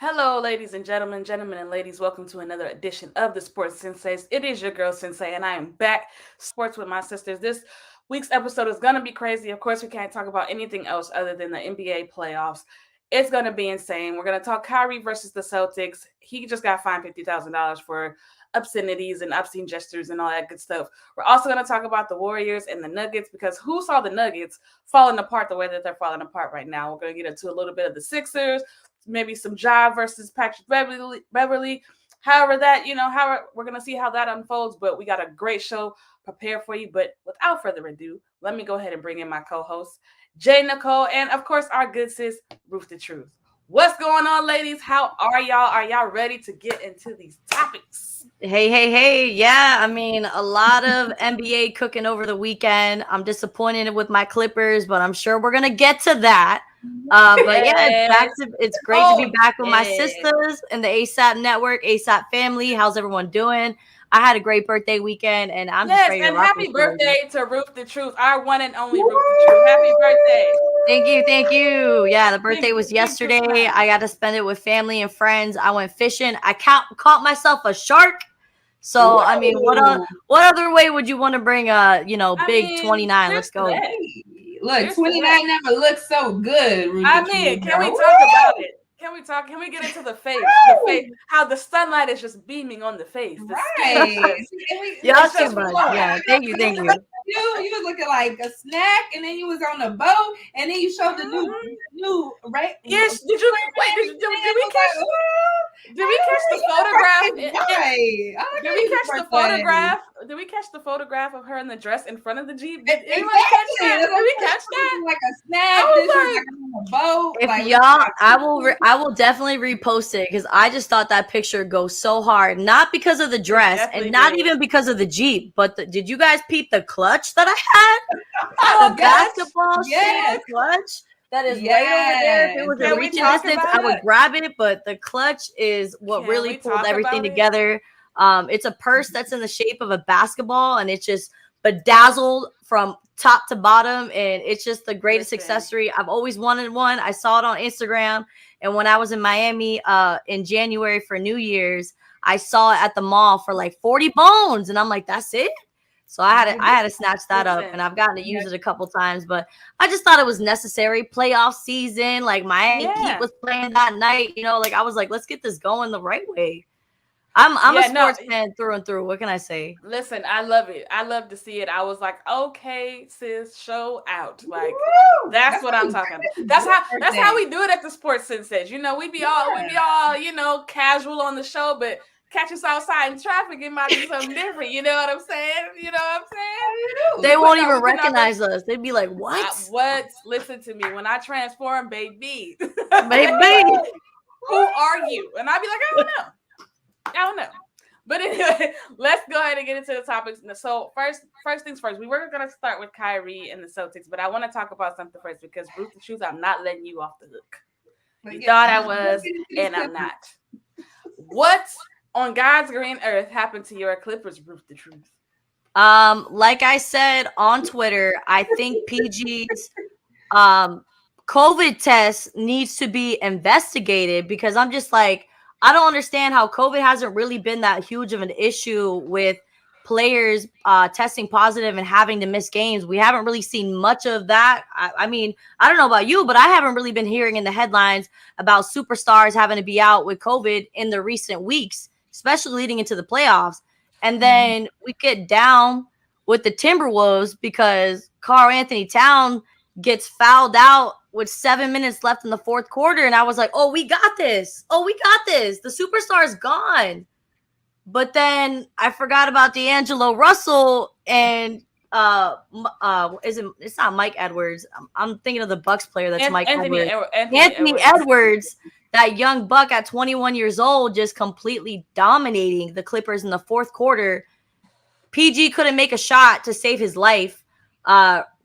Hello, ladies and gentlemen and ladies. Welcome to another edition of the Sports Senseis. It is your girl Sensei, and I am back sports with my sisters. This week's episode is gonna be crazy. Of course, we can't talk about anything else other than the NBA playoffs. It's gonna be insane. We're gonna talk Kyrie versus the Celtics. He just got fined $50,000 for obscenities and obscene gestures and all that good stuff. We're also gonna talk about the Warriors and the Nuggets because who saw the Nuggets falling apart the way that they're falling apart right now? We're gonna get into a little bit of the Sixers, maybe some Ja versus Patrick Beverly. However, we're going to see how that unfolds. But we got a great show prepared for you. But without further ado, let me go ahead and bring in my co-host, Jay Nicole, and of course, our good sis, Ruth the Truth. What's going on, ladies? How are y'all? Are y'all ready to get into these topics? Hey. Yeah, I mean, a lot of NBA cooking over the weekend. I'm disappointed with my Clippers, but I'm sure we're going to get to that. But yeah, it's great to be back with my sisters and the ASAP network, ASAP family. How's everyone doing? I had a great birthday weekend, and I'm just ready to rock. Happy birthday to Ruth the Truth, our one and only Ruth the Truth. Happy birthday. Thank you. Yeah, the birthday was yesterday. I got to spend it with family and friends. I went fishing. I caught myself a shark. So, I mean, what other way would you want to bring big 29? Let's go. Look, 29 never looks so good. Can we talk about it? Can we get into the face? The face, how the sunlight is just beaming on the face. Right. Y'all too much. Yeah, thank you. You was looking like a snack, and then you was on a boat, and then you showed the new right. Yes. Did we catch the photograph? Did we catch the photograph of her in the dress in front of the Jeep? Did anyone catch that? Did we catch that? Like a snack. Like on a boat. If y'all, I will definitely repost it because I just thought that picture goes so hard. Not because of the dress and not even because of the Jeep, but did you guys peep the clutch that I had? The basketball clutch. That is right over there. If it was a reaching distance, I would grab it. But the clutch is what really pulled everything together. It's a purse that's in the shape of a basketball, and it's just bedazzled from top to bottom. And it's just the greatest accessory. I've always wanted one. I saw it on Instagram. And when I was in Miami in January for New Year's, I saw it at the mall for like 40 bones. And I'm like, that's it? So I had to snatch that up, and I've gotten to use it a couple times, but I just thought it was necessary. Playoff season, like Miami Heat was playing that night, like I was like, let's get this going the right way. I'm a sports fan through and through. What can I say? Listen, I love it. I love to see it. I was like, okay, sis, show out. Like that's what I'm talking about. That's how we do it at the Sports Senseis. We be all casual on the show, but catch us outside in traffic, it might be something different. You know what I'm saying? They won't even recognize us. They'd be like, what? What? Listen to me. When I transform, baby. Who are you? And I'd be like, I don't know. But anyway, let's go ahead and get into the topics. So first things first, we were going to start with Kyrie and the Celtics, but I want to talk about something first because Ruth the Truth, I'm not letting you off the hook. You thought I was, and I'm not. What on God's green earth happened to your Clippers, Ruth the Truth? Like I said on Twitter, I think PG's COVID test needs to be investigated because I'm just like, I don't understand how COVID hasn't really been that huge of an issue with players testing positive and having to miss games. We haven't really seen much of that. I mean, I don't know about you, but I haven't really been hearing in the headlines about superstars having to be out with COVID in the recent weeks, especially leading into the playoffs. And then we get down with the Timberwolves because Karl Anthony Towns gets fouled out with 7 minutes left in the fourth quarter. And I was like, oh, we got this. The superstar is gone. But then I forgot about D'Angelo Russell and it's not Mike Edwards. I'm thinking of the Bucks player that's Anthony Edwards. That young buck at 21 years old just completely dominating the Clippers in the fourth quarter. PG couldn't make a shot to save his life.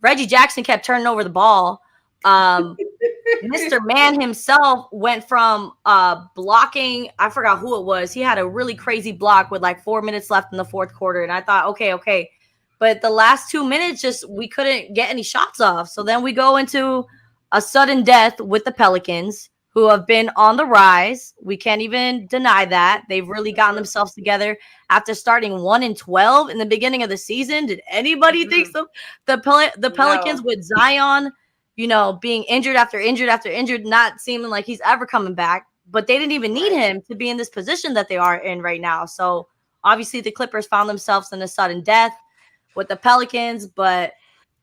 Reggie Jackson kept turning over the ball. Mr. Man himself went from blocking, I forgot who it was. He had a really crazy block with like 4 minutes left in the fourth quarter. And I thought, okay. But the last 2 minutes, we couldn't get any shots off. So then we go into a sudden death with the Pelicans, who have been on the rise. We can't even deny that. They've really gotten themselves together after starting 1-12 in the beginning of the season. Did anybody think so? The Pelicans with Zion, being injured after injured after injured, not seeming like he's ever coming back. But they didn't even need him to be in this position that they are in right now. So obviously the Clippers found themselves in a sudden death with the Pelicans, but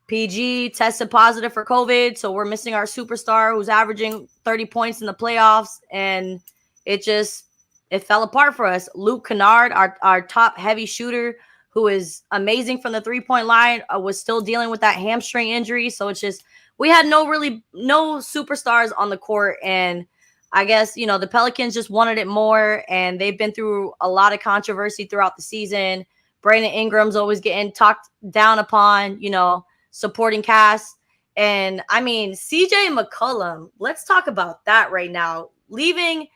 PG tested positive for COVID, so we're missing our superstar who's averaging 30 points in the playoffs, and it fell apart for us. Luke Kennard, our top heavy shooter, who is amazing from the 3-point line, was still dealing with that hamstring injury, so it's just we had no superstars on the court, and I guess the Pelicans just wanted it more, and they've been through a lot of controversy throughout the season. Brandon Ingram's always getting talked down upon, supporting cast. And I mean, CJ McCollum, let's talk about that right now. Leaving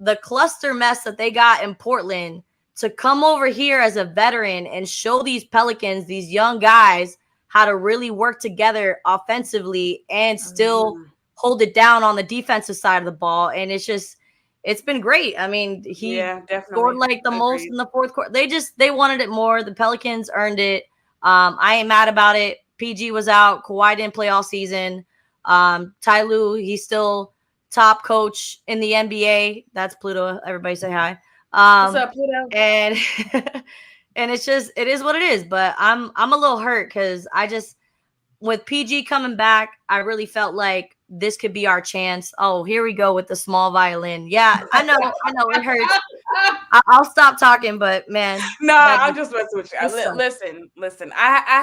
the cluster mess that they got in Portland to come over here as a veteran and show these Pelicans, these young guys, how to really work together offensively and still hold it down on the defensive side of the ball. And it's been great. I mean, he scored like the most in the fourth quarter. They wanted it more. The Pelicans earned it. I ain't mad about it. PG was out. Kawhi didn't play all season. Ty Lue, he's still top coach in the NBA. That's Pluto. Everybody say hi. What's up, Pluto? And and it is what it is. But I'm a little hurt because with PG coming back, I really felt like this could be our chance. Oh, here we go with the small violin. Yeah, I know it hurts. I'll stop talking, but man. No, I'm just messing with you. Listen. I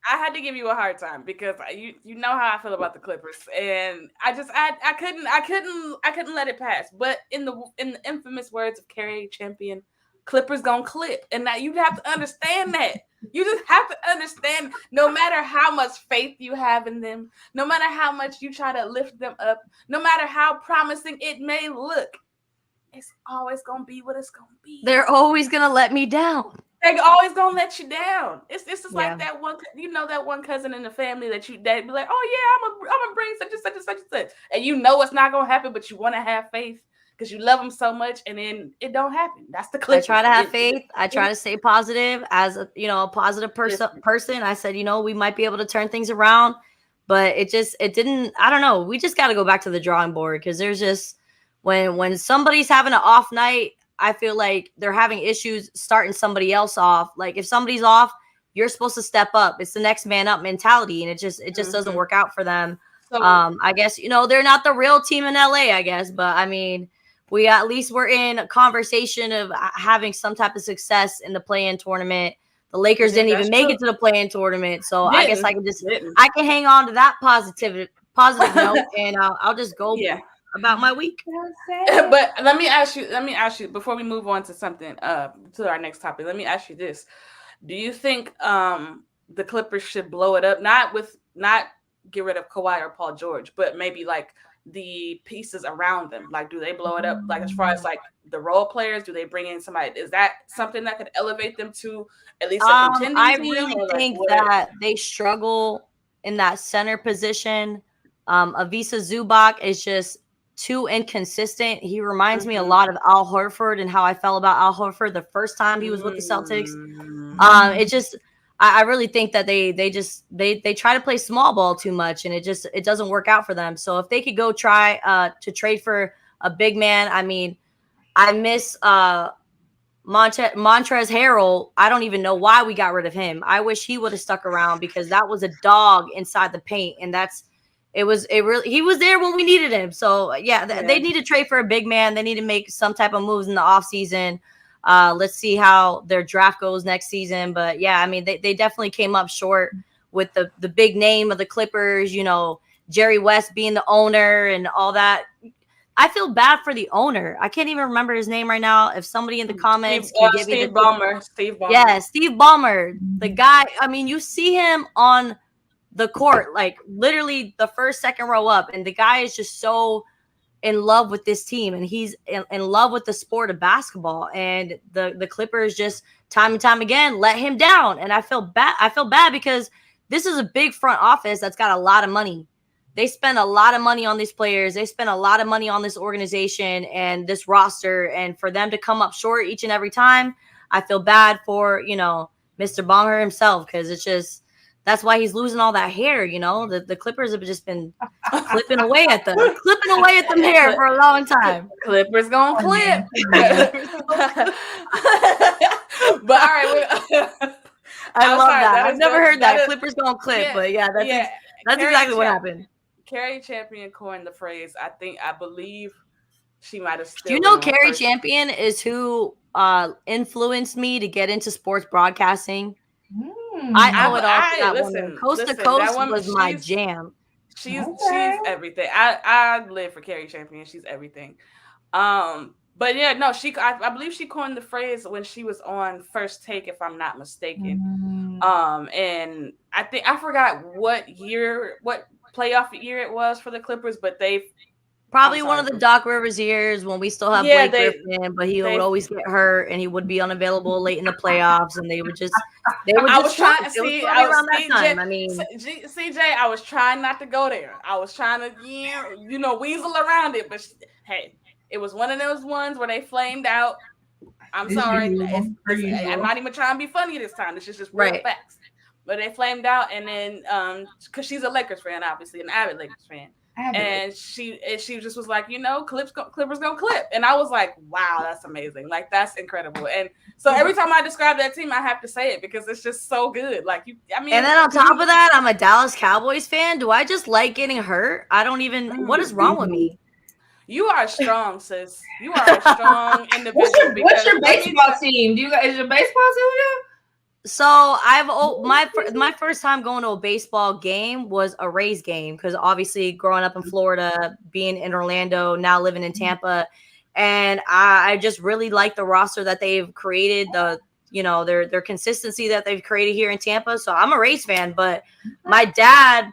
had to give you a hard time because you know how I feel about the Clippers, and I couldn't let it pass. But in the infamous words of Kyrie champion, Clippers gonna clip, and now you have to understand that. You just have to understand, no matter how much faith you have in them, no matter how much you try to lift them up, no matter how promising it may look, it's always going to be what it's going to be. They're always going to let me down. They're always going to let you down. It's just like that one, that one cousin in the family that be like, oh yeah, I'm going to bring such and such and such and such. And it's not going to happen, but you want to have faith because you love them so much, and then it don't happen. That's the Clippers. I try to have faith. I try to stay positive as a positive person. I said, we might be able to turn things around, but it didn't. I don't know. We just got to go back to the drawing board because there's just when somebody's having an off night, I feel like they're having issues starting somebody else off. Like if somebody's off, you're supposed to step up. It's the next man up mentality, and it just doesn't work out for them. So, I guess they're not the real team in LA. I guess, but I mean. We're in a conversation of having some type of success in the play-in tournament. The Lakers didn't even make it to the play-in tournament, so I guess I can hang on to that positive note, and I'll just go about my week. But let me ask you before we move on to something to our next topic. Let me ask you this: do you think the Clippers should blow it up? Not get rid of Kawhi or Paul George, but maybe like the pieces around them. Like, do they blow it up? Like, as far as like the role players, do they bring in somebody? Is that something that could elevate them to at least a contending team? I really think that they struggle in that center position. Avisa Zubac is just too inconsistent. He reminds me a lot of Al Horford and how I felt about Al Horford the first time he was with the Celtics. I really think that they try to play small ball too much, and it doesn't work out for them. So if they could go try to trade for a big man, I mean, I miss Montrezl Harrell. I don't even know why we got rid of him. I wish he would have stuck around because that was a dog inside the paint, and he was there when we needed him. So they need to trade for a big man. They need to make some type of moves in the offseason. Let's see how their draft goes next season. But yeah, I mean, they definitely came up short with the big name of the Clippers, Jerry West being the owner and all that. I feel bad for the owner. I can't even remember his name right now. If somebody in the comments can give me Steve Ballmer. Yeah, Steve Ballmer. The guy, I mean, you see him on the court, like literally the first, second row up. And the guy is just so in love with this team, and he's in love with the sport of basketball, and the Clippers just time and time again let him down. And I feel bad because this is a big front office that's got a lot of money. they spend a lot of money on these players. They spend a lot of money on this organization and this roster. And for them to come up short each and every time, I feel bad for, Mr. Bonger himself, because it's just, that's why he's losing all that hair. The Clippers have just been clipping away at them hair for a long time. Clippers gonna clip. But all right, I love that. I've never heard that. Clippers gonna clip, but that's exactly what happened. Carrie Champion coined the phrase. I believe she might have still. Do you know Carrie Champion is who influenced me to get into sports broadcasting? I owe it all to that woman. Coast to Coast was my jam. She's everything. I live for Carrie Champion. She's everything. But yeah, no, I believe she coined the phrase when she was on First Take, if I'm not mistaken. And I forgot what playoff year it was for the Clippers, but probably one of the Doc Rivers years when we still have Blake Griffin, but he would always get hurt and he would be unavailable late in the playoffs, and they would just. I was trying to see around that time. CJ, I was trying not to go there. I was trying to, weasel around it, but hey, it was one of those ones where they flamed out. I'm sorry, I'm not even trying to be funny this time. This is just real facts. But they flamed out, and then because she's a Lakers fan, obviously an avid Lakers fan. And she just was like, Clippers gonna clip, and I was like, wow, that's amazing, like that's incredible. And so every time I describe that team, I have to say it because it's just so good. And then on top of that, I'm a Dallas Cowboys fan. Do I just like getting hurt? I don't even. What is wrong with me? You are strong, sis. You are a strong individual. What's your baseball team? Is your baseball team there? So my first time going to a baseball game was a Rays game, because obviously growing up in Florida, being in Orlando, now living in Tampa, and I just really like the roster that they've created, their consistency that they've created here in Tampa. So I'm a Rays fan, but my dad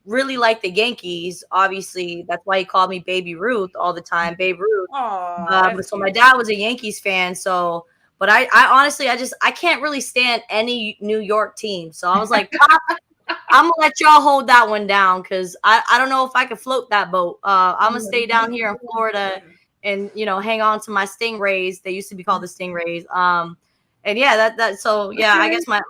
really liked the Yankees. Obviously, that's why he called me Baby Ruth all the time, Babe Ruth. So my dad was a Yankees fan, so. But I honestly, I can't really stand any New York team. So I was like, Pop, I'm going to let y'all hold that one down, because I don't know if I can float that boat. I'm going to stay down here in Florida and, hang on to my Stingrays. They used to be called the Stingrays. And yeah, so yeah, I guess my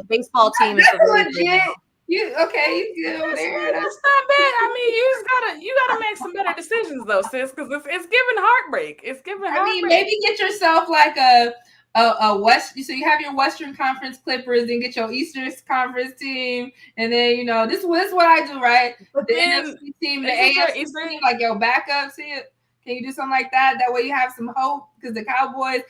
baseball team is legit. You good there? That's not bad. I mean, you gotta make some better decisions though, sis, because it's giving heartbreak. It's giving heartbreak. I mean, maybe get yourself like a West. So you have your Western Conference Clippers, and get your Eastern Conference team, and then this is what I do, right? But the then, NFC team, the AFC team, like your backups here. Can you do something like that? That way you have some hope, because the Cowboys,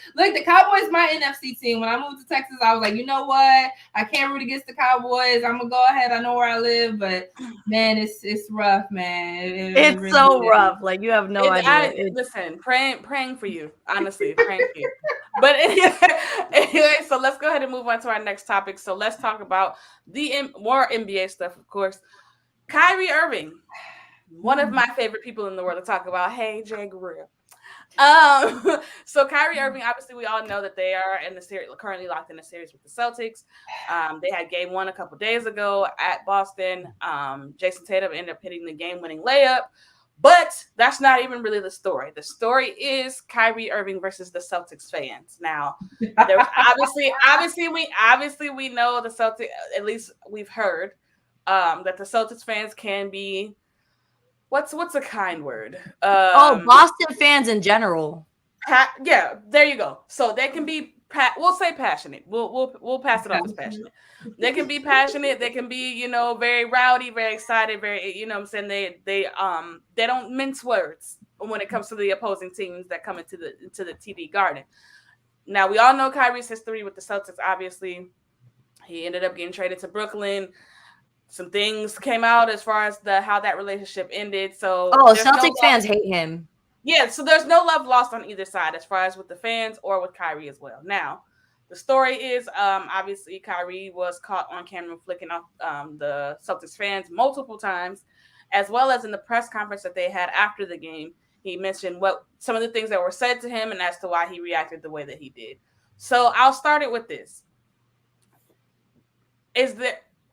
my NFC team. When I moved to Texas, I was like, you know what? I can't root against the Cowboys. I'm gonna go ahead. I know where I live, but man, it's rough, man. It's really so rough. Like, you have no idea. Listen, praying for you. Honestly, praying for you. But anyway, so let's go ahead and move on to our next topic. So let's talk about more NBA stuff, of course. Kyrie Irving. One of my favorite people in the world to talk about. Hey, Jay Guerrero. So Kyrie Irving, obviously, we all know that they are in the series, currently locked in a series with the Celtics. They had game one a couple days ago at Boston. Jason Tatum ended up hitting the game-winning layup, but that's not even really the story. The story is Kyrie Irving versus the Celtics fans. Now, there's obviously we know the Celtics. At least we've heard that the Celtics fans can be. What's a kind word? Boston fans in general. Yeah, there you go. So they can be. We'll say passionate. We'll pass it off as passionate. They can be passionate. They can be, very rowdy, very excited, very, what I'm saying. They don't mince words when it comes to the opposing teams that come into the TD Garden. Now, we all know Kyrie's history with the Celtics. Obviously, he ended up getting traded to Brooklyn. Some things came out as far as how that relationship ended. So Celtics fans hate him. Yeah, so there's no love lost on either side as far as with the fans or with Kyrie as well. Now, the story is obviously Kyrie was caught on camera flicking off the Celtics fans multiple times, as well as in the press conference that they had after the game. He mentioned some of the things that were said to him and as to why he reacted the way that he did. So I'll start it with this.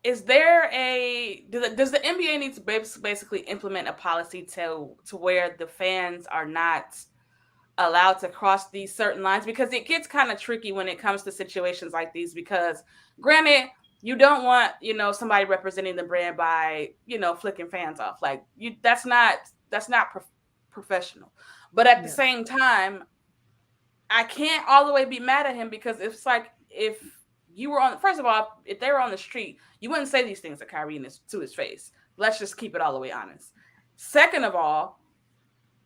is there does the NBA need to basically implement a policy to where the fans are not allowed to cross these certain lines, because it gets kind of tricky when it comes to situations like these, because granted, you don't want, somebody representing the brand by, flicking fans off. Like, that's not professional. But at the same time, I can't all the way be mad at him, because it's like, if you were on, first of all, if they were on the street, you wouldn't say these things to Kyrie to his face. Let's just keep it all the way honest. Second of all,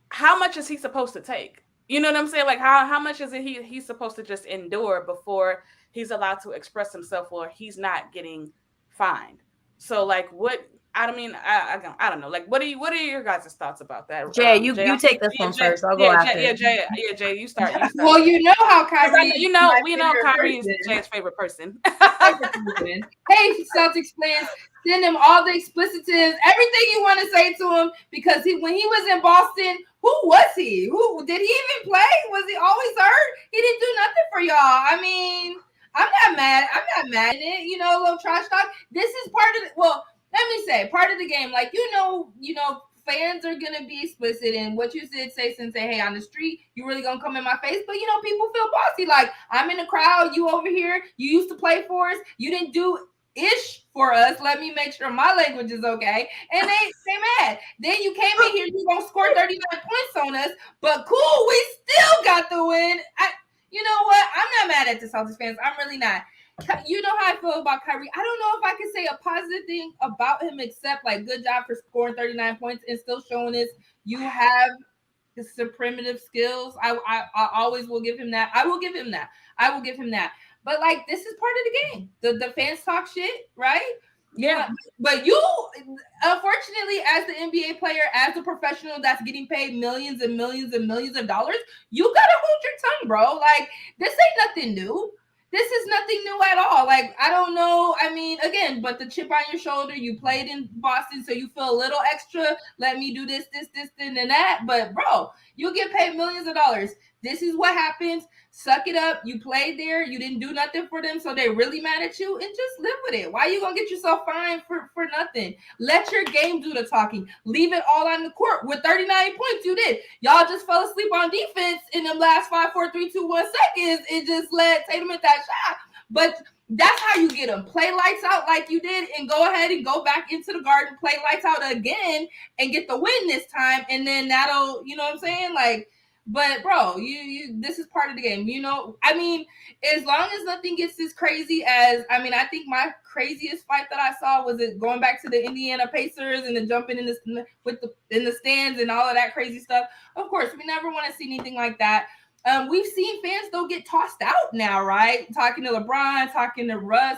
how much is he supposed to take? You know what I'm saying? Like, how much is it he's supposed to just endure before he's allowed to express himself, or he's not getting fined? So, like, what? I mean, I don't know. Like, what are your guys' thoughts about that? Jay, you take this one first. I'll go after. Jay, you start. Well, you know how Kyrie. We know Kyrie is Jay's favorite person. Hey, Celtics fans, send him all the explicitives, everything you want to say to him, because when he was in Boston, who was he? Who did he even play? Was he always hurt? He didn't do nothing for y'all. I mean, I'm not mad at it. A little trash talk. This is part of let me say, part of the game. Like, fans are gonna be explicit, and what you said, Sensei, hey, on the street, you really gonna come in my face? But people feel bossy. Like, I'm in the crowd, you over here, you used to play for us, you didn't do ish for us. Let me make sure my language is okay. And they mad. Then you came in here, you gonna score 39 points on us, but cool, we still got the win. You know what? I'm not mad at the Celtics fans. I'm really not. You know how I feel about Kyrie. I don't know if I can say a positive thing about him, except like, good job for scoring 39 points and still showing us you have some primitive skills. I always will give him that. I will give him that. But like, this is part of the game. The fans talk shit, right? Yeah. But you, unfortunately, as the NBA player, as a professional that's getting paid millions and millions and millions of dollars, you gotta hold your tongue, bro. Like, this ain't nothing new. This is nothing new at all. Like, I don't know. I mean, again, but the chip on your shoulder, you played in Boston, so you feel a little extra. Let me do this, and that. But, bro, you get paid millions of dollars. This is what happens. Suck it up. You played there. You didn't do nothing for them, so they're really mad at you, and just live with it. Why are you going to get yourself fined for nothing? Let your game do the talking. Leave it all on the court. With 39 points, you did. Y'all just fell asleep on defense in them last 5, 4, 3, 2, 1 seconds. It just let Tatum hit that shot. But that's how you get them. Play lights out like you did, and go ahead and go back into the Garden, play lights out again, and get the win this time, and then that'll, you know what I'm saying? Like, but bro, you this is part of the game. I mean, as long as nothing gets as crazy as, I mean, I think my craziest fight that I saw was it going back to the Indiana Pacers and then jumping in the stands and all of that crazy stuff. Of course, we never want to see anything like that. We've seen fans though get tossed out now, right? Talking to LeBron, talking to Russ,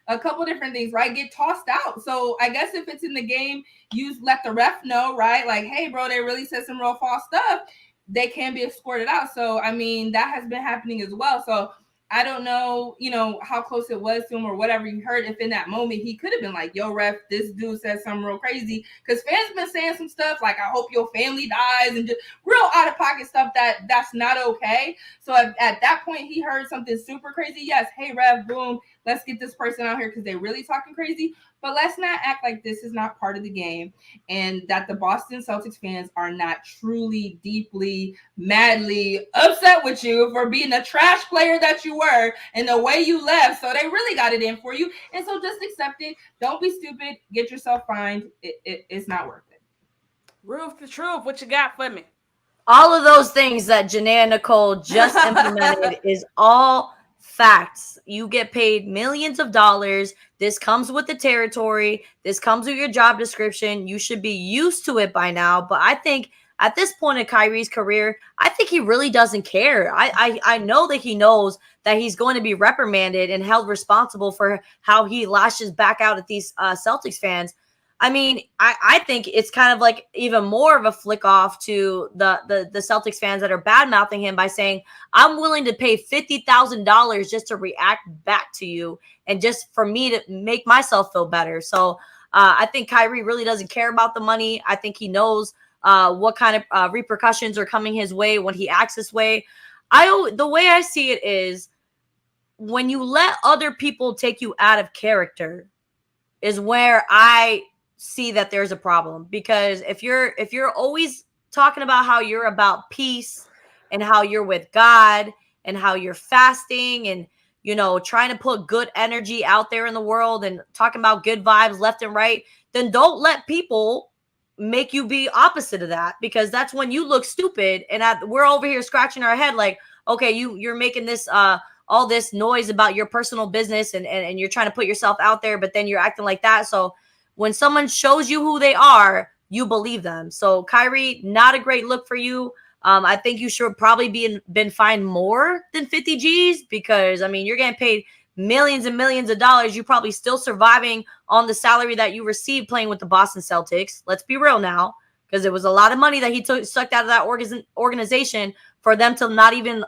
a couple different things, right? Get tossed out. So I guess if it's in the game, you let the ref know, right? Like, hey, bro, they really said some real false stuff. They can be escorted out. So, I mean, that has been happening as well. So I don't know, how close it was to him or whatever you heard. If in that moment he could have been like, yo, ref, this dude said something real crazy. Because fans been saying some stuff like, I hope your family dies, and just real out of pocket stuff that's not okay. So at that point he heard something super crazy. Yes, hey, ref, boom, let's get this person out here because they're really talking crazy. But let's not act like this is not part of the game, and that the Boston Celtics fans are not truly, deeply, madly upset with you for being a trash player that you were and the way you left. So they really got it in for you. And so just accept it. Don't be stupid. Get yourself fined. It's not worth it. Roof the truth. What you got for me? All of those things that Janae and Nicole just implemented is all facts. You get paid millions of dollars. This comes with the territory. This comes with your job description. You should be used to it by now. But I think at this point in Kyrie's career, I think he really doesn't care. I know that he knows that he's going to be reprimanded and held responsible for how he lashes back out at these Celtics fans. I mean, I think it's kind of like even more of a flick off to the Celtics fans that are bad mouthing him by saying, I'm willing to pay $50,000 just to react back to you and just for me to make myself feel better. So I think Kyrie really doesn't care about the money. I think he knows what kind of repercussions are coming his way when he acts this way. The way I see it is when you let other people take you out of character, is where I see that there's a problem. Because if you're always talking about how you're about peace and how you're with God and how you're fasting and trying to put good energy out there in the world and talking about good vibes left and right, then don't let people make you be opposite of that, because that's when you look stupid. And we're over here scratching our head like, okay, you're making this all this noise about your personal business and you're trying to put yourself out there, but then you're acting like that. So when someone shows you who they are, you believe them. So Kyrie, not a great look for you. I think you should probably been fined more than 50 G's, because I mean, you're getting paid millions and millions of dollars. You're probably still surviving on the salary that you received playing with the Boston Celtics. Let's be real now, because it was a lot of money that he sucked out of that organization for them to not even,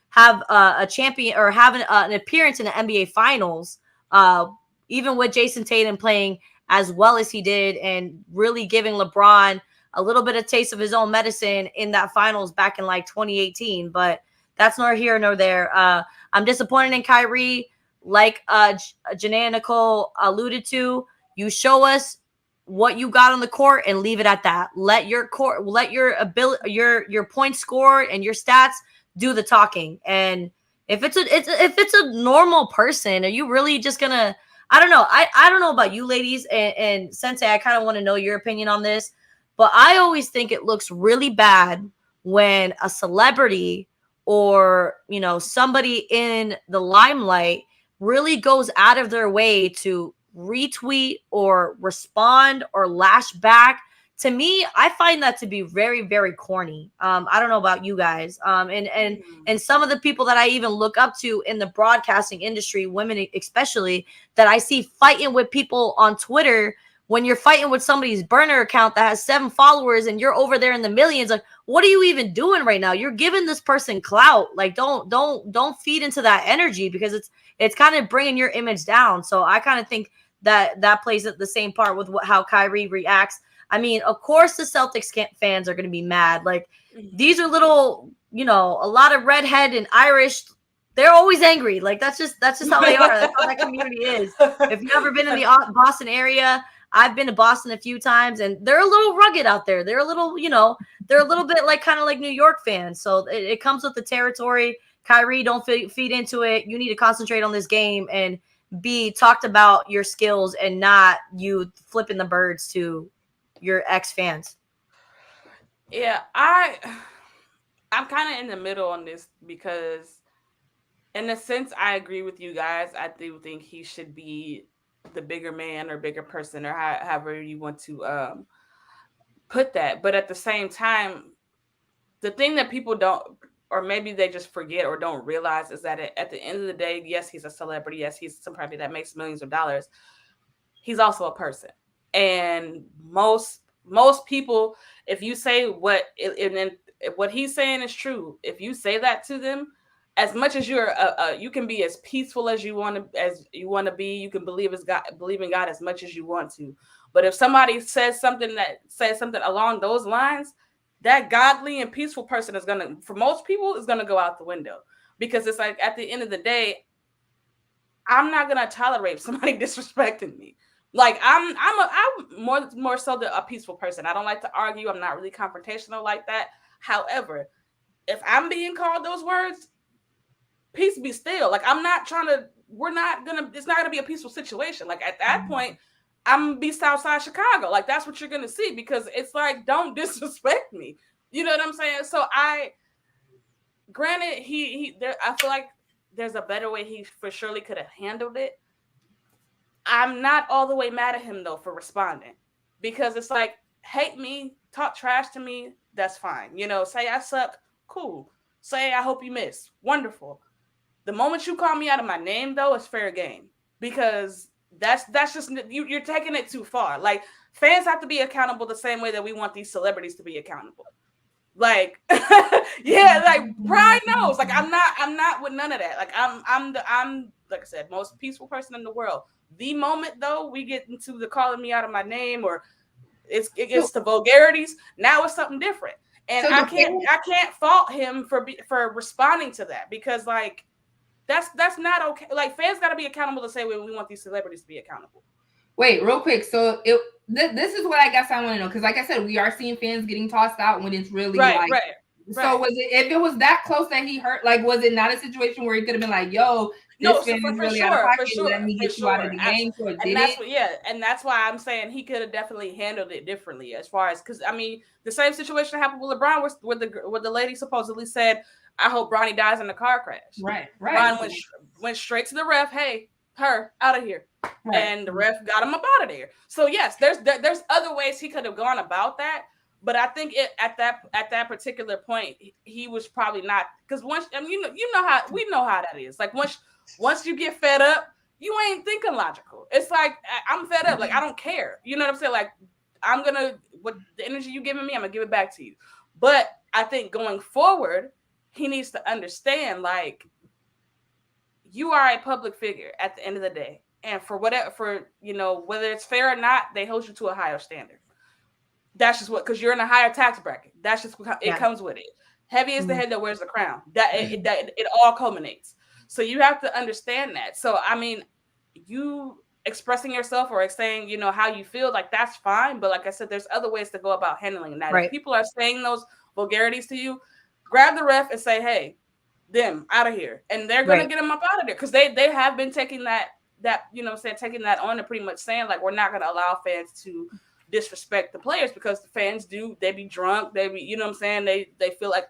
have a champion or have an appearance in the NBA Finals. Even with Jason Tatum playing as well as he did and really giving LeBron a little bit of taste of his own medicine in that finals back in like 2018. But that's nor here nor there. I'm disappointed in Kyrie. Like Janae and Nicole alluded to, you show us what you got on the court and leave it at that. Let your ability, your points scored and your stats do the talking. And if it's a normal person, are you really just gonna? I don't know. I don't know about you ladies and Sensei. I kind of want to know your opinion on this, but I always think it looks really bad when a celebrity or somebody in the limelight really goes out of their way to retweet or respond or lash back. To me, I find that to be very, very corny. I don't know about you guys. And some of the people that I even look up to in the broadcasting industry, women especially, that I see fighting with people on Twitter. When you're fighting with somebody's burner account that has 7 followers and you're over there in the millions, like, what are you even doing right now? You're giving this person clout. Like, don't feed into that energy, because it's kind of bringing your image down. So I kind of think that plays the same part with how Kyrie reacts. I mean, of course, the Celtics fans are going to be mad. Like, these are little, a lot of redhead and Irish. They're always angry. Like, that's just how they are. That's how that community is. If you've ever been in the Boston area, I've been to Boston a few times, and they're a little rugged out there. They're a little, they're a little bit like kind of like New York fans. So it comes with the territory. Kyrie, don't feed into it. You need to concentrate on this game and be talked about your skills and not you flipping the birds to your ex fans. Yeah, I'm kind of in the middle on this, because in a sense I agree with you guys. I do think he should be the bigger man or bigger person, or however you want to put that. But at the same time, the thing that people don't, or maybe they just forget or don't realize, is that at the end of the day, yes, he's a celebrity. Yes, he's somebody that makes millions of dollars. He's also a person. And most people, if you say what he's saying is true, if you say that to them, as much as you can be as peaceful as you want to be, you can believe in God as much as you want to. But if somebody says something along those lines, that godly and peaceful person for most people, is gonna go out the window, because it's like, at the end of the day, I'm not gonna tolerate somebody disrespecting me. Like, I'm more so a peaceful person. I don't like to argue. I'm not really confrontational like that. However, if I'm being called those words, peace be still. Like, it's not gonna be a peaceful situation. Like, at that point, I'm gonna be Southside Chicago. Like, that's what you're gonna see, because it's like, don't disrespect me. You know what I'm saying? So granted, I feel like there's a better way he for surely could have handled it. I'm not all the way mad at him though for responding, because it's like, hate me, talk trash to me, that's fine. Say I suck, cool. Say I hope you miss, wonderful. The moment you call me out of my name though, it's fair game, because that's just you're taking it too far. Like, fans have to be accountable the same way that we want these celebrities to be accountable. Like, yeah, like, pride knows. Like, I'm not with none of that. Like, I'm like I said, most peaceful person in the world. The moment though we get into the calling me out of my name, or it gets to vulgarities, now it's something different. And so I can't fault him for responding to that, because like, that's not okay. Like, fans got to be accountable the same way we want these celebrities to be accountable. Wait, real quick. So this is what I guess I want to know, because like I said, we are seeing fans getting tossed out when it's really right. So was it, if it was that close that he hurt, like was it not a situation where he could have been like, "Yo, this fan is really out of pocket, let me get you out of the game"? So it did it. And that's why I'm saying he could have definitely handled it differently, as far as, because I mean the same situation happened with LeBron, where the lady supposedly said, "I hope Bronny dies in a car crash." Right. Bron went straight to the ref. Hey, her out of here. Right. And the ref got him up out of there. So yes, there's other ways he could have gone about that. But I think at that particular point, he was probably not, because once, I mean, you know how we know how that is. Like once you get fed up, you ain't thinking logical. It's like, I'm fed up. Like I don't care. You know what I'm saying? Like what the energy you giving me, I'm gonna give it back to you. But I think going forward, he needs to understand, like, you are a public figure at the end of the day, and whether it's fair or not, they hold you to a higher standard. That's just because you're in a higher tax bracket. That's just it comes with it. Heavy is the head that wears the crown. It all culminates. So you have to understand that. So I mean, you expressing yourself or saying, how you feel, like that's fine. But like I said, there's other ways to go about handling that. Right. If people are saying those vulgarities to you, grab the ref and say, "Hey, them out of here," and they're gonna get them up out of there, because they have been taking that taking that on and pretty much saying, like, we're not gonna allow fans to disrespect the players, because the fans they be drunk, they be, they feel like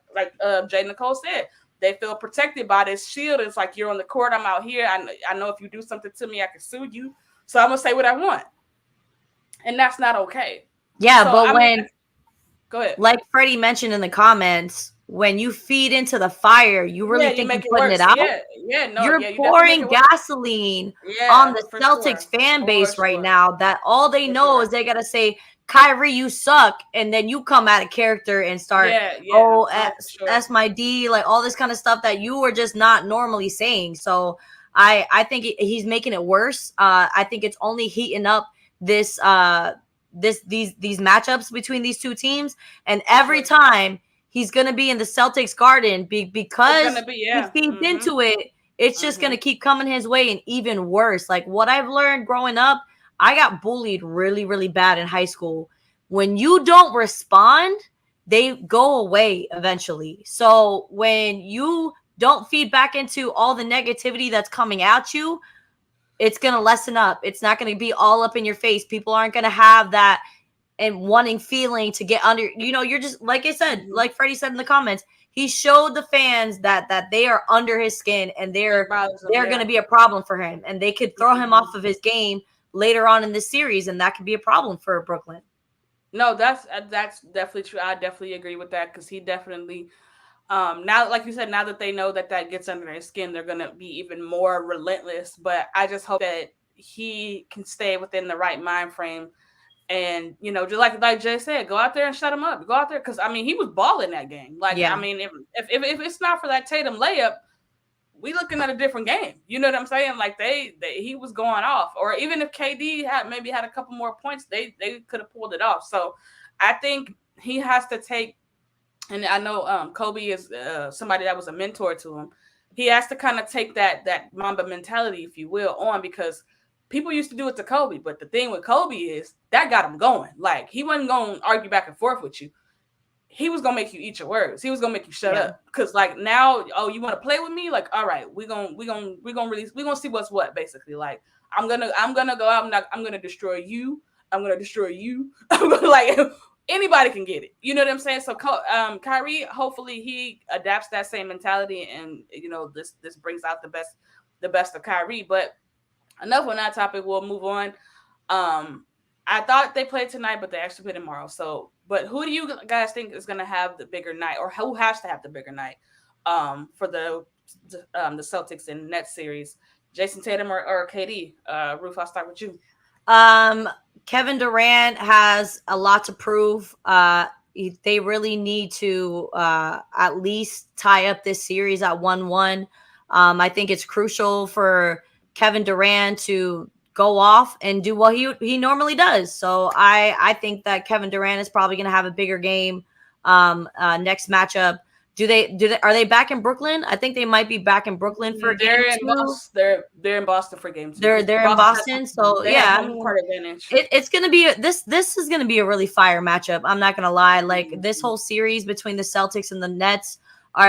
Jay Nicole said, they feel protected by this shield. It's like, you're on the court, I'm out here, I know if you do something to me, I can sue you, so I'm gonna say what I want, and that's not okay. Yeah, so, but go ahead, like Freddie mentioned in the comments, when you feed into the fire, you really think you're putting it out? You're pouring gasoline on the Celtics fan base right now, that all they know is they got to say, "Kyrie, you suck," and then you come out of character and start, that's my D, like all this kind of stuff that you were just not normally saying. So I think he's making it worse. I think it's only heating up these matchups between these two teams, and every time he's going to be in the Celtics garden because he feeds into it. It's just going to keep coming his way, and even worse. Like what I've learned growing up, I got bullied really, really bad in high school. When you don't respond, they go away eventually. So when you don't feed back into all the negativity that's coming at you, it's going to lessen up. It's not going to be all up in your face. People aren't going to have that and wanting feeling to get under, you're just, like I said, like Freddie said in the comments, he showed the fans that they are under his skin, and they're going to be a problem for him, and they could throw him off of his game later on in this series, and that could be a problem for Brooklyn. No, that's definitely true. I definitely agree with that, because he definitely, now, like you said, now that they know that gets under their skin, they're going to be even more relentless. But I just hope that he can stay within the right mind frame. And, just like Jay said, go out there and shut him up. Go out there, because, I mean, he was balling that game. Like, I mean, if it's not for that Tatum layup, we looking at a different game. You know what I'm saying? Like, he was going off. Or even if KD had a couple more points, they could have pulled it off. So I think he has to take, and I know Kobe is somebody that was a mentor to him. He has to kind of take that Mamba mentality, if you will, on, because people used to do it to Kobe, but the thing with Kobe is that got him going. Like, he wasn't going to argue back and forth with you. He was going to make you eat your words. He was going to make you shut up. Because, like, now, you want to play with me? Like, all right, we're going to see what's what, basically. Like, I'm going to go out, I'm going to destroy you. I'm going to destroy you. I'm going to, like, anybody can get it. You know what I'm saying? So, Kyrie, hopefully he adapts that same mentality, and, this brings out the best of Kyrie. But enough on that topic. We'll move on. I thought they played tonight, but they actually play tomorrow. So, but who do you guys think is going to have the bigger night, or who has to have the bigger night for the Celtics in Nets series? Jason Tatum or KD? Ruth, I'll start with you. Kevin Durant has a lot to prove. They really need to at least tie up this series at 1-1. I think it's crucial for Kevin Durant to go off and do what he normally does. So I think that Kevin Durant is probably going to have a bigger game next matchup. Are they back in Brooklyn? I think they might be back in Brooklyn for game two. They're in Boston for game two. They're in Boston, so they have home court advantage. It's gonna be this is gonna be a really fire matchup. I'm not gonna lie. Like this whole series between the Celtics and the Nets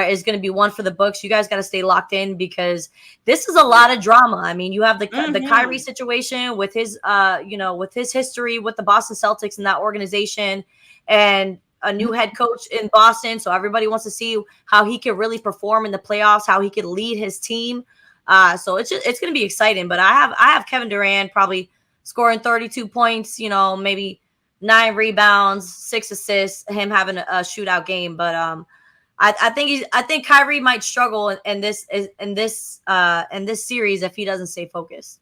is gonna be one for the books. You guys got to stay locked in because this is a lot of drama. I mean, you have the Kyrie situation with his with his history with the Boston Celtics and that organization, and a new head coach in Boston. So everybody wants to see how he could really perform in the playoffs, how he could lead his team. So it's going to be exciting, but I have Kevin Durant probably scoring 32 points, maybe 9 rebounds, 6 assists, him having a shootout game. But I think Kyrie might struggle in this series if he doesn't stay focused.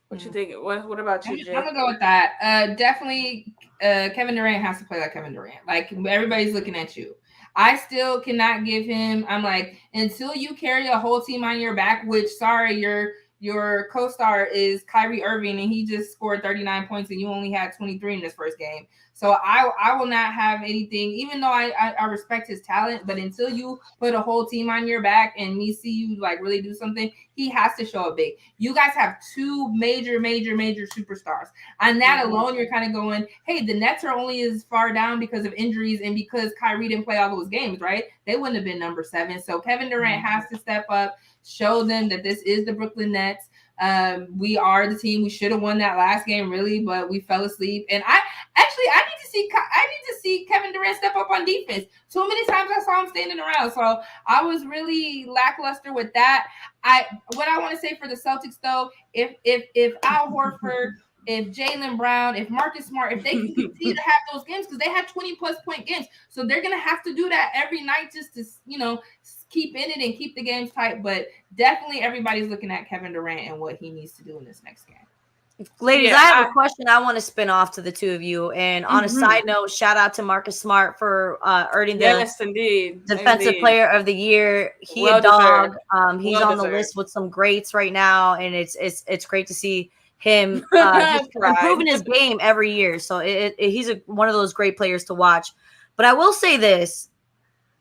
What you think? What about you, Jay? I'm gonna go with that. Definitely, Kevin Durant has to play like Kevin Durant. Like everybody's looking at you. I still cannot give him. I'm like, until you carry a whole team on your back, which sorry, your co-star is Kyrie Irving, and he just scored 39 points, and you only had 23 in this first game. So I will not have anything, even though I respect his talent, but until you put a whole team on your back and me see you like really do something, he has to show up big. You guys have 2 major superstars. On that alone, you're kind of going, hey, the Nets are only as far down because of injuries and because Kyrie didn't play all those games, right? They wouldn't have been number 7. So Kevin Durant has to step up, show them that this is the Brooklyn Nets. We are the team. We should have won that last game, really, but we fell asleep. And I need to see Kevin Durant step up on defense. Too many times I saw him standing around, so I was really lackluster with that. What I want to say for the Celtics though, if Al Horford, if Jaylen Brown, if Marcus Smart, if they can continue to have those games, because they had 20+ point games, so they're gonna have to do that every night just to keep in it and keep the games tight. But definitely everybody's looking at Kevin Durant and what he needs to do in this next game. Ladies, I have a question I want to spin off to the two of you. And on a side note, shout out to Marcus Smart for earning the Defensive Player of the Year. He a dog. He's on the list with some greats right now, and it's great to see him improving his game every year. So he's one of those great players to watch. But I will say this.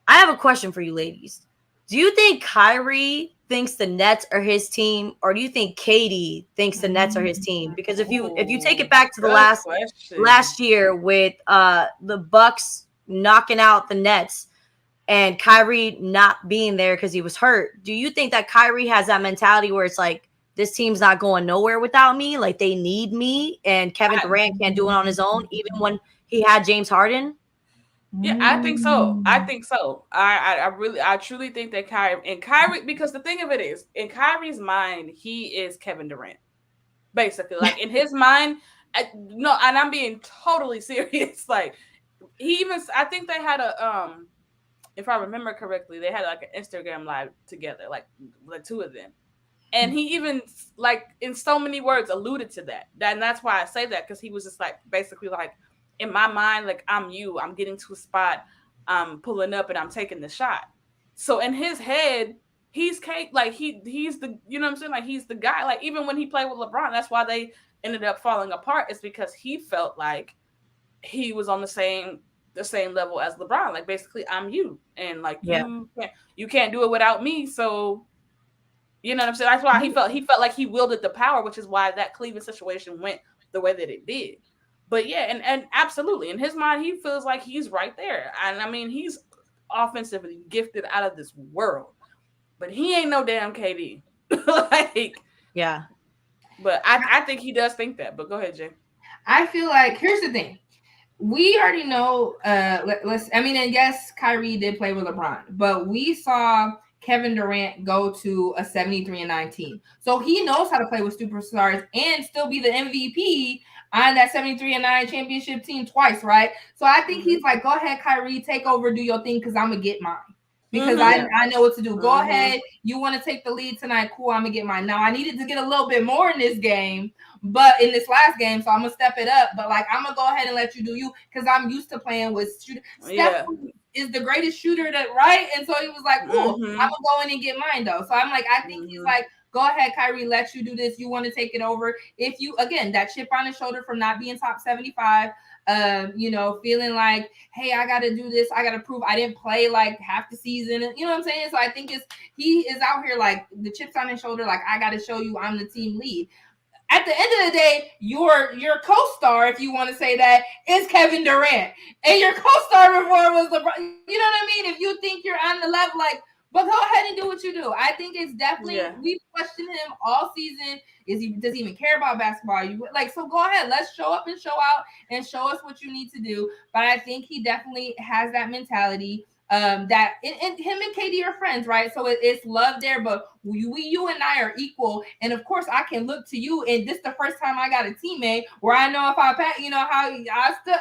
I have a question for you ladies. Do you think Kyrie thinks the Nets are his team, or do you think KD thinks the Nets are his team? Because if you take it back to the last year with the Bucks knocking out the Nets and Kyrie not being there because he was hurt, do you think that Kyrie has that mentality where it's like, this team's not going nowhere without me, like they need me, and Kevin Durant can't do it on his own, even when he had James Harden? Yeah, I think so. I truly think that Kyrie, because the thing of it is, in Kyrie's mind, he is Kevin Durant. Basically, like in his mind, and I'm being totally serious. Like I think they had if I remember correctly, they had like an Instagram live together, like the two of them. And he even, like, in so many words alluded to that. And that's why I say that, because he was just like, basically like, in my mind, like, I'm getting to a spot, I'm pulling up and I'm taking the shot. So in his head, he's like, he's the, you know what I'm saying? Like, he's the guy. Like, even when he played with LeBron, that's why they ended up falling apart. It's because he felt like he was on the same level as LeBron. Like, basically, I'm you. And like, you can't do it without me. So, you know what I'm saying? That's why he felt like he wielded the power, which is why that Cleveland situation went the way that it did. But yeah, and absolutely, in his mind, he feels like he's right there. And I mean, he's offensively gifted out of this world, but he ain't no damn KD. Like, yeah. But I think he does think that. But go ahead, Jay. I feel like, here's the thing. We already know, and yes, Kyrie did play with LeBron, but we saw Kevin Durant go to a 73-9 team. So he knows how to play with superstars and still be the MVP on that 73-9 championship team twice, right? So I think he's like, go ahead, Kyrie, take over, do your thing, because I'm going to get mine. Because I know what to do. Go ahead. You want to take the lead tonight? Cool, I'm going to get mine. Now, I needed to get a little bit more in this game, but in this last game, so I'm going to step it up. But, like, I'm going to go ahead and let you do you, because I'm used to playing with shooters. Steph is the greatest shooter, right? And so he was like, cool, I'm going to go in and get mine, though. So I'm like, I think he's like, go ahead, Kyrie, let you do this. You want to take it over. If you, again, that chip on his shoulder from not being top 75, feeling like, hey, I got to do this. I got to prove I didn't play like half the season. You know what I'm saying? So I think he is out here like the chips on his shoulder. Like, I got to show you I'm the team lead. At the end of the day, your co-star, if you want to say that, is Kevin Durant. And your co-star before was LeBron. You know what I mean? If you think you're on the level, like, but go ahead and do what you do. I think it's definitely, we've questioned him all season. Does he even care about basketball? So go ahead. Let's show up and show out and show us what you need to do. But I think he definitely has that mentality. That and him and Katie are friends, right? So it's love there, but you and I are equal. And of course, I can look to you. And this is the first time I got a teammate where I know if I pass, how I still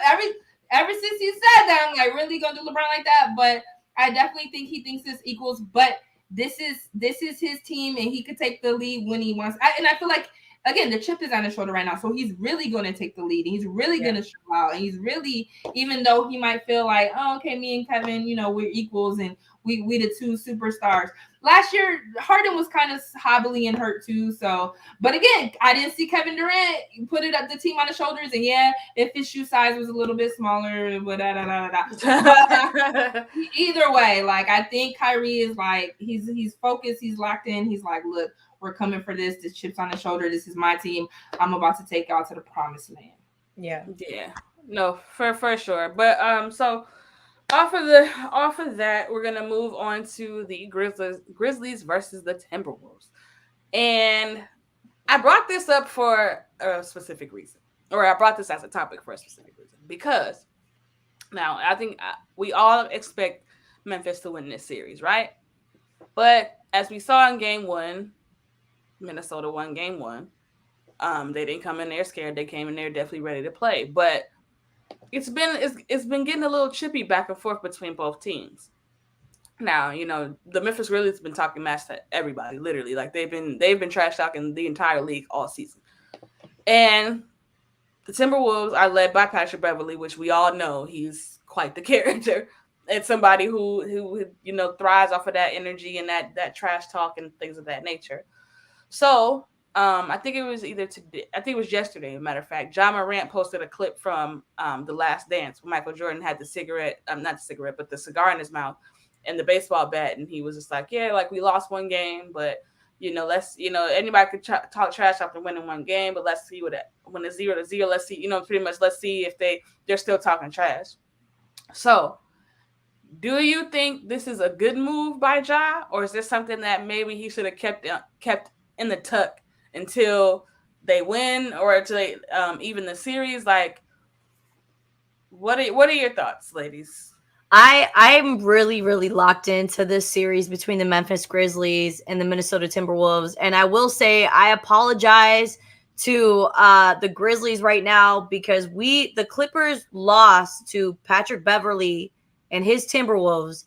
ever since you said that, I'm like, really gonna do LeBron like that? But I definitely think he thinks this equals. But this is his team, and he could take the lead when he wants. And I feel like, again, the chip is on his shoulder right now, so he's really going to take the lead. And he's really going to show out, and he's really, even though he might feel like, oh, okay, me and Kevin, we're equals, and we the two superstars. Last year, Harden was kind of hobbly and hurt too. So, but again, I didn't see Kevin Durant put it up the team on his shoulders. And yeah, if his shoe size was a little bit smaller, but either way, like, I think Kyrie is like, he's focused, he's locked in. He's like, look, we're coming for this. This chip's on his shoulder. This is my team. I'm about to take y'all to the promised land. Yeah. No, for sure. But so off of that, we're gonna move on to the Grizzlies versus the Timberwolves. And I brought this up for a specific reason, or I brought this as a topic for a specific reason, because now I think we all expect Memphis to win this series, right? But as we saw in Game 1, Minnesota won Game 1. They didn't come in there scared. They came in there definitely ready to play. But it's been getting a little chippy back and forth between both teams. Now, the Memphis Grizzlies have been talking match to everybody, literally. Like, they've been trash talking the entire league all season. And the Timberwolves are led by Patrick Beverley, which we all know he's quite the character. It's somebody who thrives off of that energy and that trash talk and things of that nature. So I think it was yesterday, as a matter of fact. Ja Morant posted a clip from The Last Dance when Michael Jordan had the cigarette, not the cigarette, but the cigar in his mouth and the baseball bat. And he was just like, yeah, like, we lost one game, but, let's, anybody could talk trash after winning one game, but let's see when it's 0-0, let's see, pretty much let's see if they're still talking trash. So do you think this is a good move by Ja, or is this something that maybe he should have kept in the tuck until they win, or until they even the series? Like, what are your thoughts, ladies? I'm really, really locked into this series between the Memphis Grizzlies and the Minnesota Timberwolves. And I will say I apologize to the Grizzlies right now, because the Clippers lost to Patrick Beverley and his Timberwolves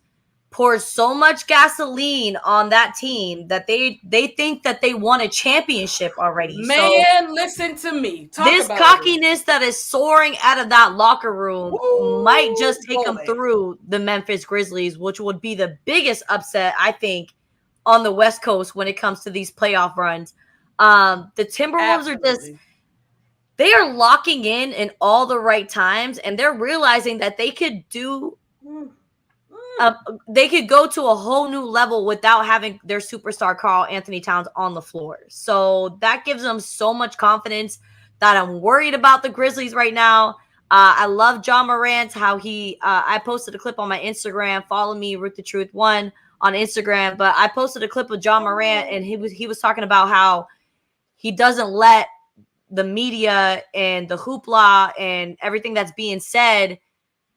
poured so much gasoline on that team that they think that they won a championship already. Man, listen to me. This cockiness that is soaring out of that locker room might just take them through the Memphis Grizzlies, which would be the biggest upset, I think, on the West Coast when it comes to these playoff runs. The Timberwolves they are locking in all the right times, and they're realizing that they could do they could go to a whole new level without having their superstar Karl Anthony Towns on the floor. So that gives them so much confidence that I'm worried about the Grizzlies right now. I love Ja Morant, how I posted a clip on my Instagram. Follow me, Root the Truth 1 on Instagram. But I posted a clip of Ja Morant, and he was talking about how he doesn't let the media and the hoopla and everything that's being said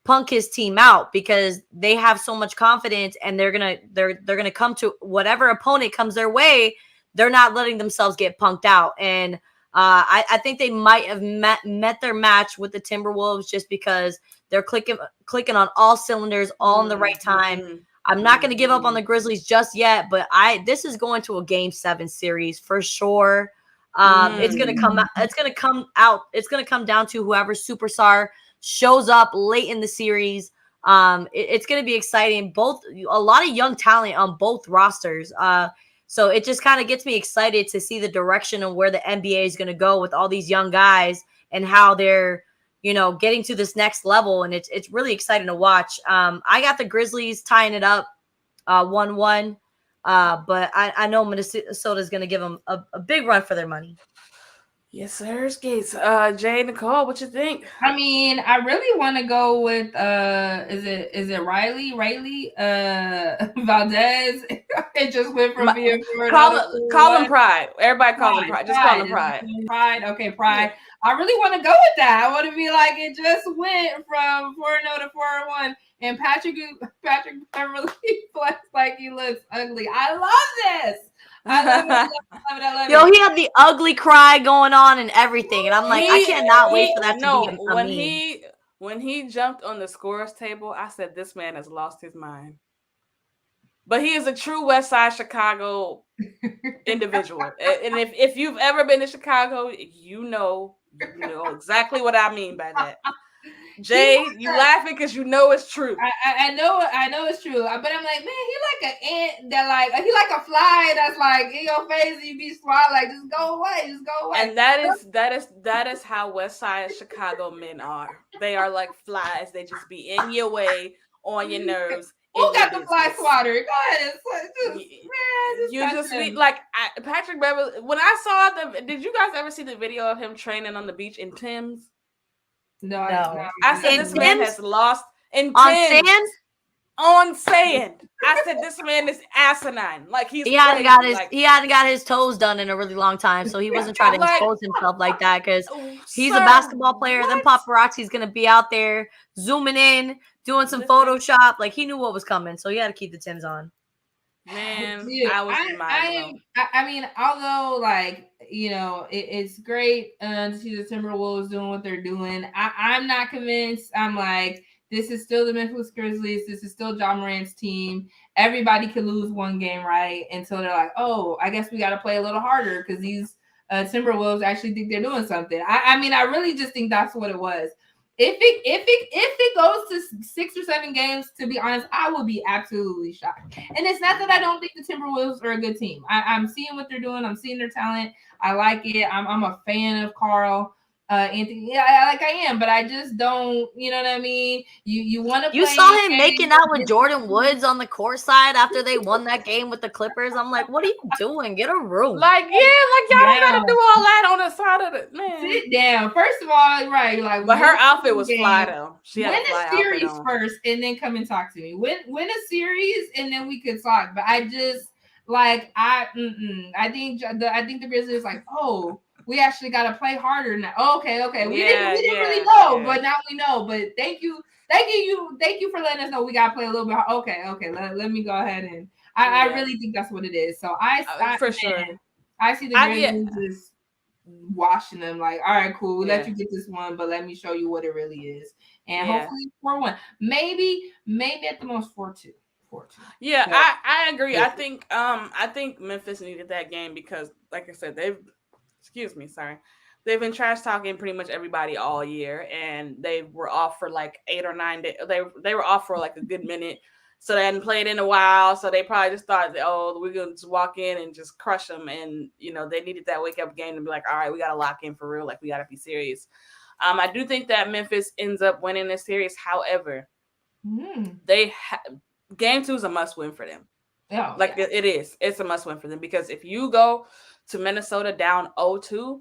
punk his team out, because they have so much confidence, and they're gonna come to whatever opponent comes their way. They're not letting themselves get punked out. And I think they might have met their match with the Timberwolves, just because they're clicking on all cylinders, all in the right time. I'm not going to give up on the Grizzlies just yet, but this is going to a Game 7 series for sure. It's going to come out. It's going to come down to whoever superstar shows up late in the series. It's going to be exciting. A lot of young talent on both rosters. So it just kind of gets me excited to see the direction of where the NBA is going to go with all these young guys, and how they're, getting to this next level, and it's really exciting to watch. I got the Grizzlies tying it up 1-1, but I know Minnesota's going to give them a big run for their money. Yes, sir. Skates. Jay, Nicole, what you think? I mean, I really want to go with is it Riley Valdez? It just went from being call him Pride. Everybody calls him Pride. Just call him Pride. Pride. Okay, Pride. I really want to go with that. I want to be like, it just went from 4-0 to 4-1. And Patrick Beverly flexed like he looks ugly. I love this. I love it. Yo, he had the ugly cry going on and everything, and I'm like, I cannot wait for that to be a meme. When he jumped on the scorer's table, I said, this man has lost his mind. But he is a true West Side Chicago individual. And if you've ever been to Chicago, you know exactly what I mean by that. Jay, you laughing because you know it's true. I know it's true. But I'm like, man, he like an ant that he like a fly that's like in your face and you be swallowed, like just go away. And that is how West Side Chicago men are. They are like flies. They just be in your way, on your nerves. Who got the fly swatter? Go ahead. Patrick Beverly. When I saw did you guys ever see the video of him training on the beach in Tim's? No. I said this man has lost in on Tim's. sand. On sand. I said this man is asinine. Like he hadn't got his toes done in a really long time, so he wasn't trying to expose himself like that because he's a basketball player. Then paparazzi's gonna be out there zooming in, doing some Photoshop. Like he knew what was coming, so he had to keep the Timbs on. Man, dude, I was I mean, although it's great to see the Timberwolves doing what they're doing. I'm not convinced. I'm like, this is still the Memphis Grizzlies. This is still Ja Morant's team. Everybody can lose one game, right? Until they're like, oh, I guess we got to play a little harder because these Timberwolves actually think they're doing something. I mean, I really just think that's what it was. If it goes to 6 or 7 games, to be honest, I will be absolutely shocked. And it's not that I don't think the Timberwolves are a good team. I'm seeing what they're doing. I'm seeing their talent. I like it. I'm a fan of Carl Anthony. Yeah, I am, but I just don't. You know what I mean? You want to. You saw him making out with Jordan Woods on the court side after they won that game with the Clippers. I'm like, what are you doing? Get a room. Y'all don't gotta do all that on the side of the man. Sit down. First of all, right? But her outfit was fly though. She had win a series first, and then come and talk to me. Win a series, and then we could talk. But I just I think the Grizzlies oh. We actually got to play harder now. Okay. We didn't really know, but now we know. But thank you for letting us know we got to play a little bit. Okay. Let me go ahead and I really think that's what it is. So sure. I see the Grizzlies just washing them. Like, all right, cool. We'll let you get this one, but let me show you what it really is. And hopefully 4-1, maybe at the most 4-2. Yeah, I agree. I think Memphis needed that game because, like I said, they've been trash talking pretty much everybody all year, and they were off for 8 or 9 days. They were off for a good minute, so they hadn't played in a while. So they probably just thought, we're gonna just walk in and just crush them. And they needed that wake up game to be like, all right, we gotta lock in for real. We gotta be serious. I do think that Memphis ends up winning this series. However, game 2 is a must win for them. It is. It's a must win for them because if you go to Minnesota down 0-2,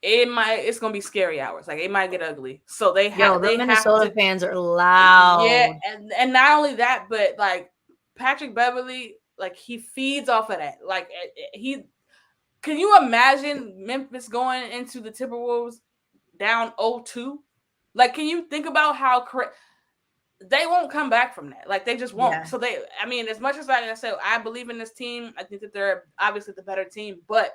it's gonna be scary hours. It might get ugly. So the Minnesota fans are loud. Yeah, and not only that, but Patrick Beverly, he feeds off of that. Can you imagine Memphis going into the Timberwolves down 0-2? Can you think about how they won't come back from that. They just won't. Yeah. So as much as I said, I believe in this team. I think that they're obviously the better team, but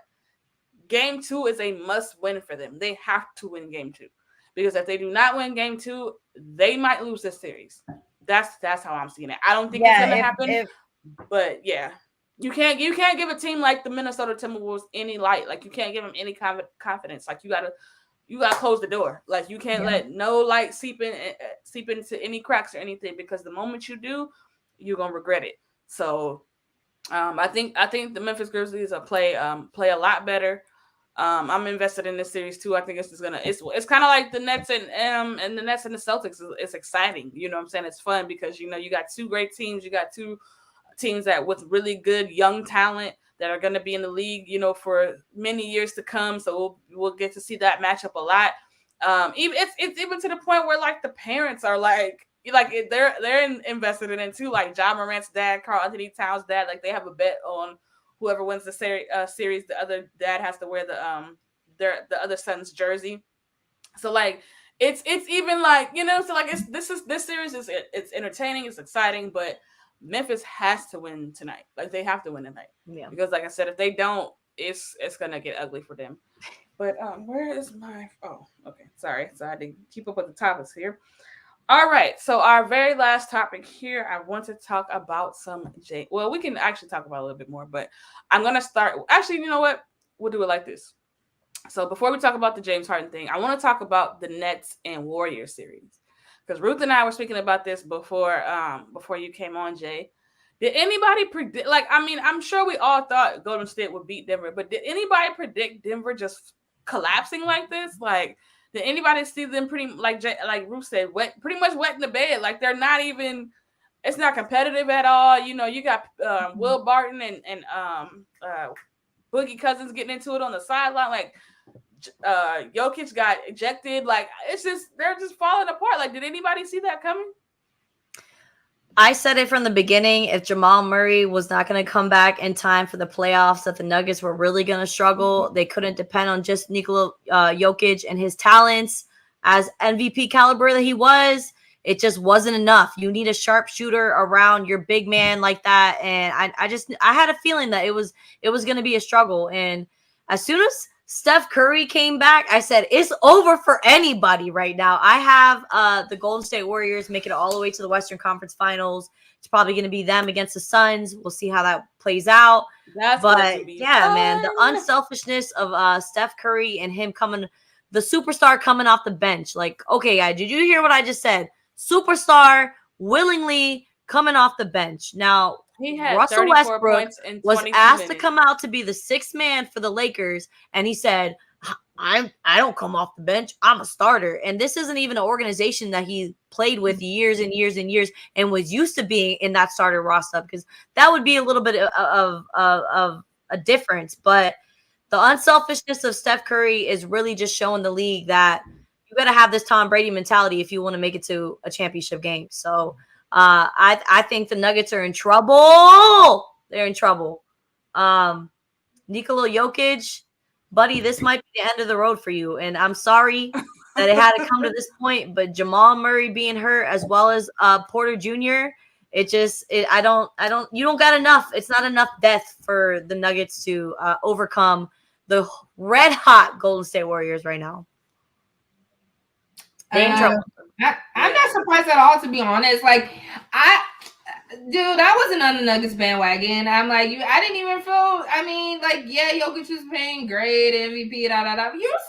game 2 is a must win for them. They have to win game 2 because if they do not win game 2, they might lose this series. That's how I'm seeing it. I don't think it's going to happen, but yeah, you can't give a team like the Minnesota Timberwolves any light. You can't give them any confidence. You gotta close the door. You can't let no light seep into any cracks or anything because the moment you do, you're gonna regret it. So, I think the Memphis Grizzlies play a lot better. I'm invested in this series too. I think it's kind of like the Nets and the Nets and the Celtics. It's exciting. You know what I'm saying? It's fun because you got two great teams. You got two teams that with really good young talent that are going to be in the league, for many years to come. So we'll get to see that matchup a lot. Even it's even to the point where like the parents are like they're invested in it too. Like John Morant's dad, Karl Anthony Towns' dad, like they have a bet on whoever wins the series. The other dad has to wear the other son's jersey. So like it's even like so like this series it's entertaining, it's exciting, but Memphis has to win tonight. Like they have to win tonight. Yeah. Because like I said, if they don't, it's gonna get ugly for them. But where is my okay. Sorry. So I didn't keep up with the topics here. All right. So our very last topic here, I want to talk about well, we can actually talk about a little bit more, but I'm gonna start actually, you know what? We'll do it like this. So before we talk about the James Harden thing, I want to talk about the Nets and Warriors series. Because Ruth and I were speaking about this before you came on, Jay. Did anybody predict? Like, I mean, I'm sure we all thought Golden State would beat Denver, but did anybody predict Denver just collapsing like this? Like, did anybody see them pretty like Ruth said, pretty much wet in the bed? Like, they're not even. It's not competitive at all. You got Will Barton and Boogie Cousins getting into it on the sideline. Like, Jokic got ejected. Like, they're just falling apart. Like, did anybody see that coming? I said it from the beginning. If Jamal Murray was not going to come back in time for the playoffs, that the Nuggets were really going to struggle. They couldn't depend on just Nikola Jokic and his talents as MVP caliber that he was. It just wasn't enough. You need a sharpshooter around your big man like that. And I had a feeling that it was going to be a struggle. And as soon as Steph Curry came back, I said, it's over for anybody right now. I have the Golden State Warriors make it all the way to the Western Conference Finals. It's probably going to be them against the Suns. We'll see how that plays out. But yeah, fun. Man, the unselfishness of Steph Curry and him the superstar coming off the bench. Like, okay, guys, did you hear what I just said? Superstar willingly coming off the bench. Now, he had Russell Westbrook was asked to come out to be the sixth man for the Lakers, and he said, I don't come off the bench. I'm a starter. And this isn't even an organization that he played with years and years and years and was used to being in that starter roster, because that would be a little bit of a difference. But the unselfishness of Steph Curry is really just showing the league that you got to have this Tom Brady mentality if you want to make it to a championship game. So I think the Nuggets are in trouble. They're in trouble. Nikola Jokic, buddy, this might be the end of the road for you. And I'm sorry that it had to come to this point, but Jamal Murray being hurt as well as Porter Jr., you don't got enough. It's not enough depth for the Nuggets to overcome the red hot Golden State Warriors right now. I'm not surprised at all, to be honest. Like, I wasn't on the Nuggets bandwagon. I'm like, I didn't even feel. I mean, like, yeah, Jokic was playing great, MVP, da da da. You're a 6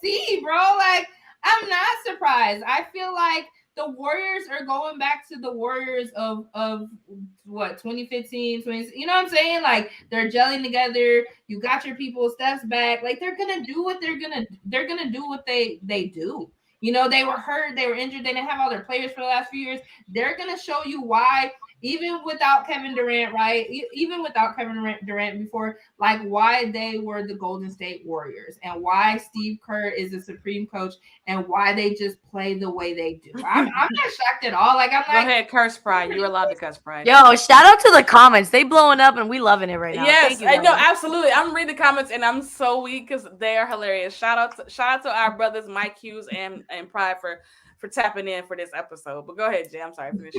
seed, bro. Like, I'm not surprised. I feel like the Warriors are going back to the Warriors of what, 2015, 20, you know what I'm saying? Like, they're gelling together. You got your people, Steph's back. Like, they're gonna do what they're gonna do what they do. They were hurt, they were injured, they didn't have all their players for the last few years. They're gonna show you why, even without Kevin Durant, right? Even without Kevin Durant before, like, why they were the Golden State Warriors and why Steve Kerr is a supreme coach and why they just play the way they do. I'm not shocked at all. Like, I'm go ahead, curse Pride. You're allowed to curse Pride. Yo, shout out to the comments. They blowing up and we loving it right now. Yes, I know, absolutely. I'm reading the comments and I'm so weak because they are hilarious. Shout out to our brothers Mike Hughes and Pride for tapping in for this episode. But go ahead, Jay. I'm sorry for this.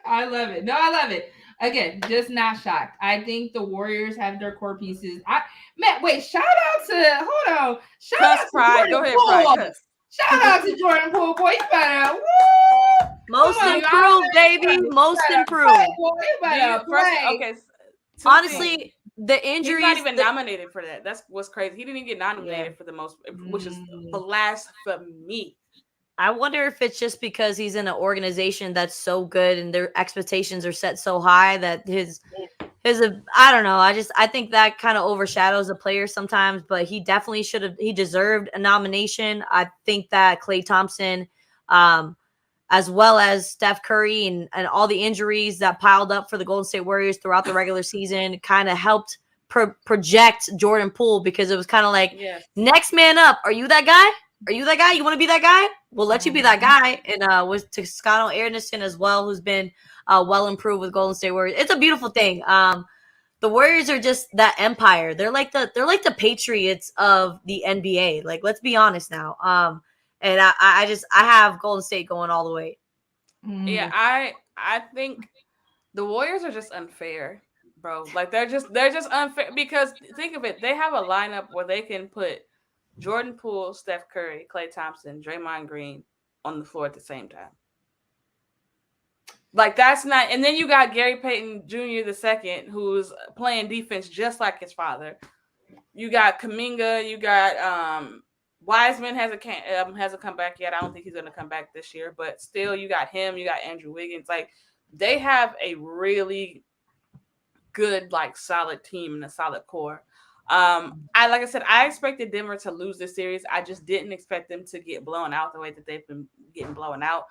I love it. No, I love it. Again, just not shocked. I think the Warriors have their core pieces. Shout out to Pride. Go ahead, Pride. Shout out to Jordan Poole, boy. You better most improved, baby. Most improved. Okay. Honestly, the injuries. He's not even nominated for that. That's what's crazy. He didn't even get nominated for the most, which is blasphemy. I wonder if it's just because he's in an organization that's so good and their expectations are set so high that I don't know. I think that kind of overshadows the player sometimes, but he definitely he deserved a nomination. I think that Klay Thompson, as well as Steph Curry and all the injuries that piled up for the Golden State Warriors throughout the regular season kind of helped project Jordan Poole, because it was kind of like, next man up. Are you that guy? Are you that guy? You want to be that guy? We'll let you be that guy. And with Toscano Anderson as well, who's been well improved with Golden State Warriors. It's a beautiful thing. The Warriors are just that empire. They're like the Patriots of the NBA. Like, let's be honest now. And I have Golden State going all the way. Yeah, I think the Warriors are just unfair, bro. Like they're just unfair, because think of it. They have a lineup where they can put Jordan Poole, Steph Curry, Klay Thompson, Draymond Green on the floor at the same time. Like, that's not, and then you got Gary Payton Jr. II, who's playing defense just like his father. You got Kuminga, you got Wiseman hasn't come back yet. I don't think he's gonna come back this year, but still, you got him, you got Andrew Wiggins. Like, they have a really good, like, solid team and a solid core. Like I said, I expected Denver to lose this series. I just didn't expect them to get blown out the way that they've been getting blown out.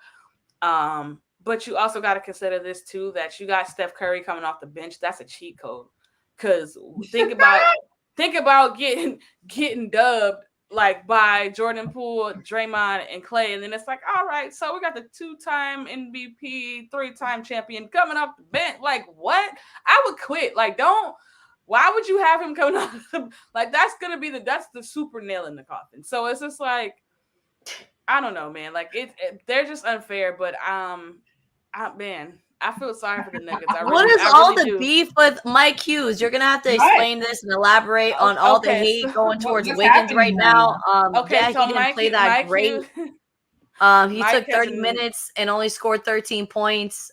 But you also got to consider this too, that you got Steph Curry coming off the bench. That's a cheat code. Because think about getting dubbed like by Jordan Poole, Draymond, and Klay, and then it's like, all right, so we got the 2-time MVP, 3-time champion coming off the bench. Like, what? I would quit. Like, don't. Why would you have him coming off? Like, that's the super nail in the coffin. So it's just like, I don't know, man. Like, they're just unfair. But I feel sorry for the Nuggets. What is all the beef with Mike Hughes? You're gonna have to explain this and elaborate on all the hate going towards Wiggins right now. So he didn't play that great. He took 30 minutes and only scored 13 points.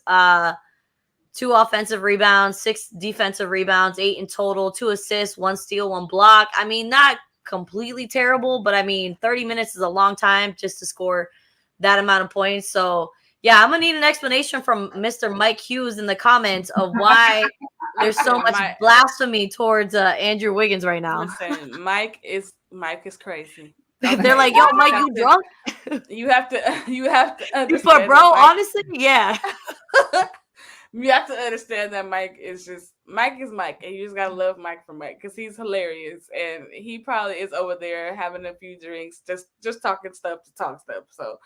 2 offensive rebounds, 6 defensive rebounds, 8 in total, 2 assists, 1 steal, 1 block. I mean, not completely terrible, but I mean, 30 minutes is a long time just to score that amount of points. So, yeah, I'm going to need an explanation from Mr. Mike Hughes in the comments of why there's so much blasphemy towards Andrew Wiggins right now. Listen, Mike is crazy. Okay. They're like, yo, Mike, you drunk? You have to But bro, honestly, yeah. You have to understand that Mike is Mike, and you just gotta love Mike for Mike, because he's hilarious, and he probably is over there having a few drinks, just talking stuff to talk stuff. So,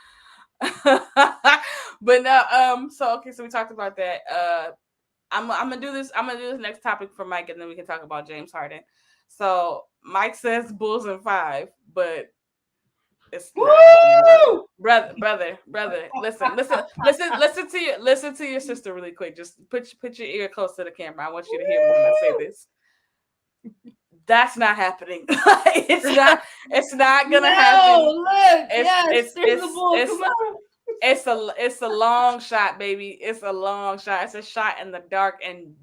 but now, so we talked about that. I'm gonna do this. I'm gonna do this next topic for Mike, and then we can talk about James Harden. So Mike says Bulls in 5, but it's brother. Listen to your sister really quick. Just put your ear close to the camera. I want you to hear me when I say this. That's not happening. It's not gonna happen. Look, it's a long shot, baby. It's a long shot. It's a shot in the dark, and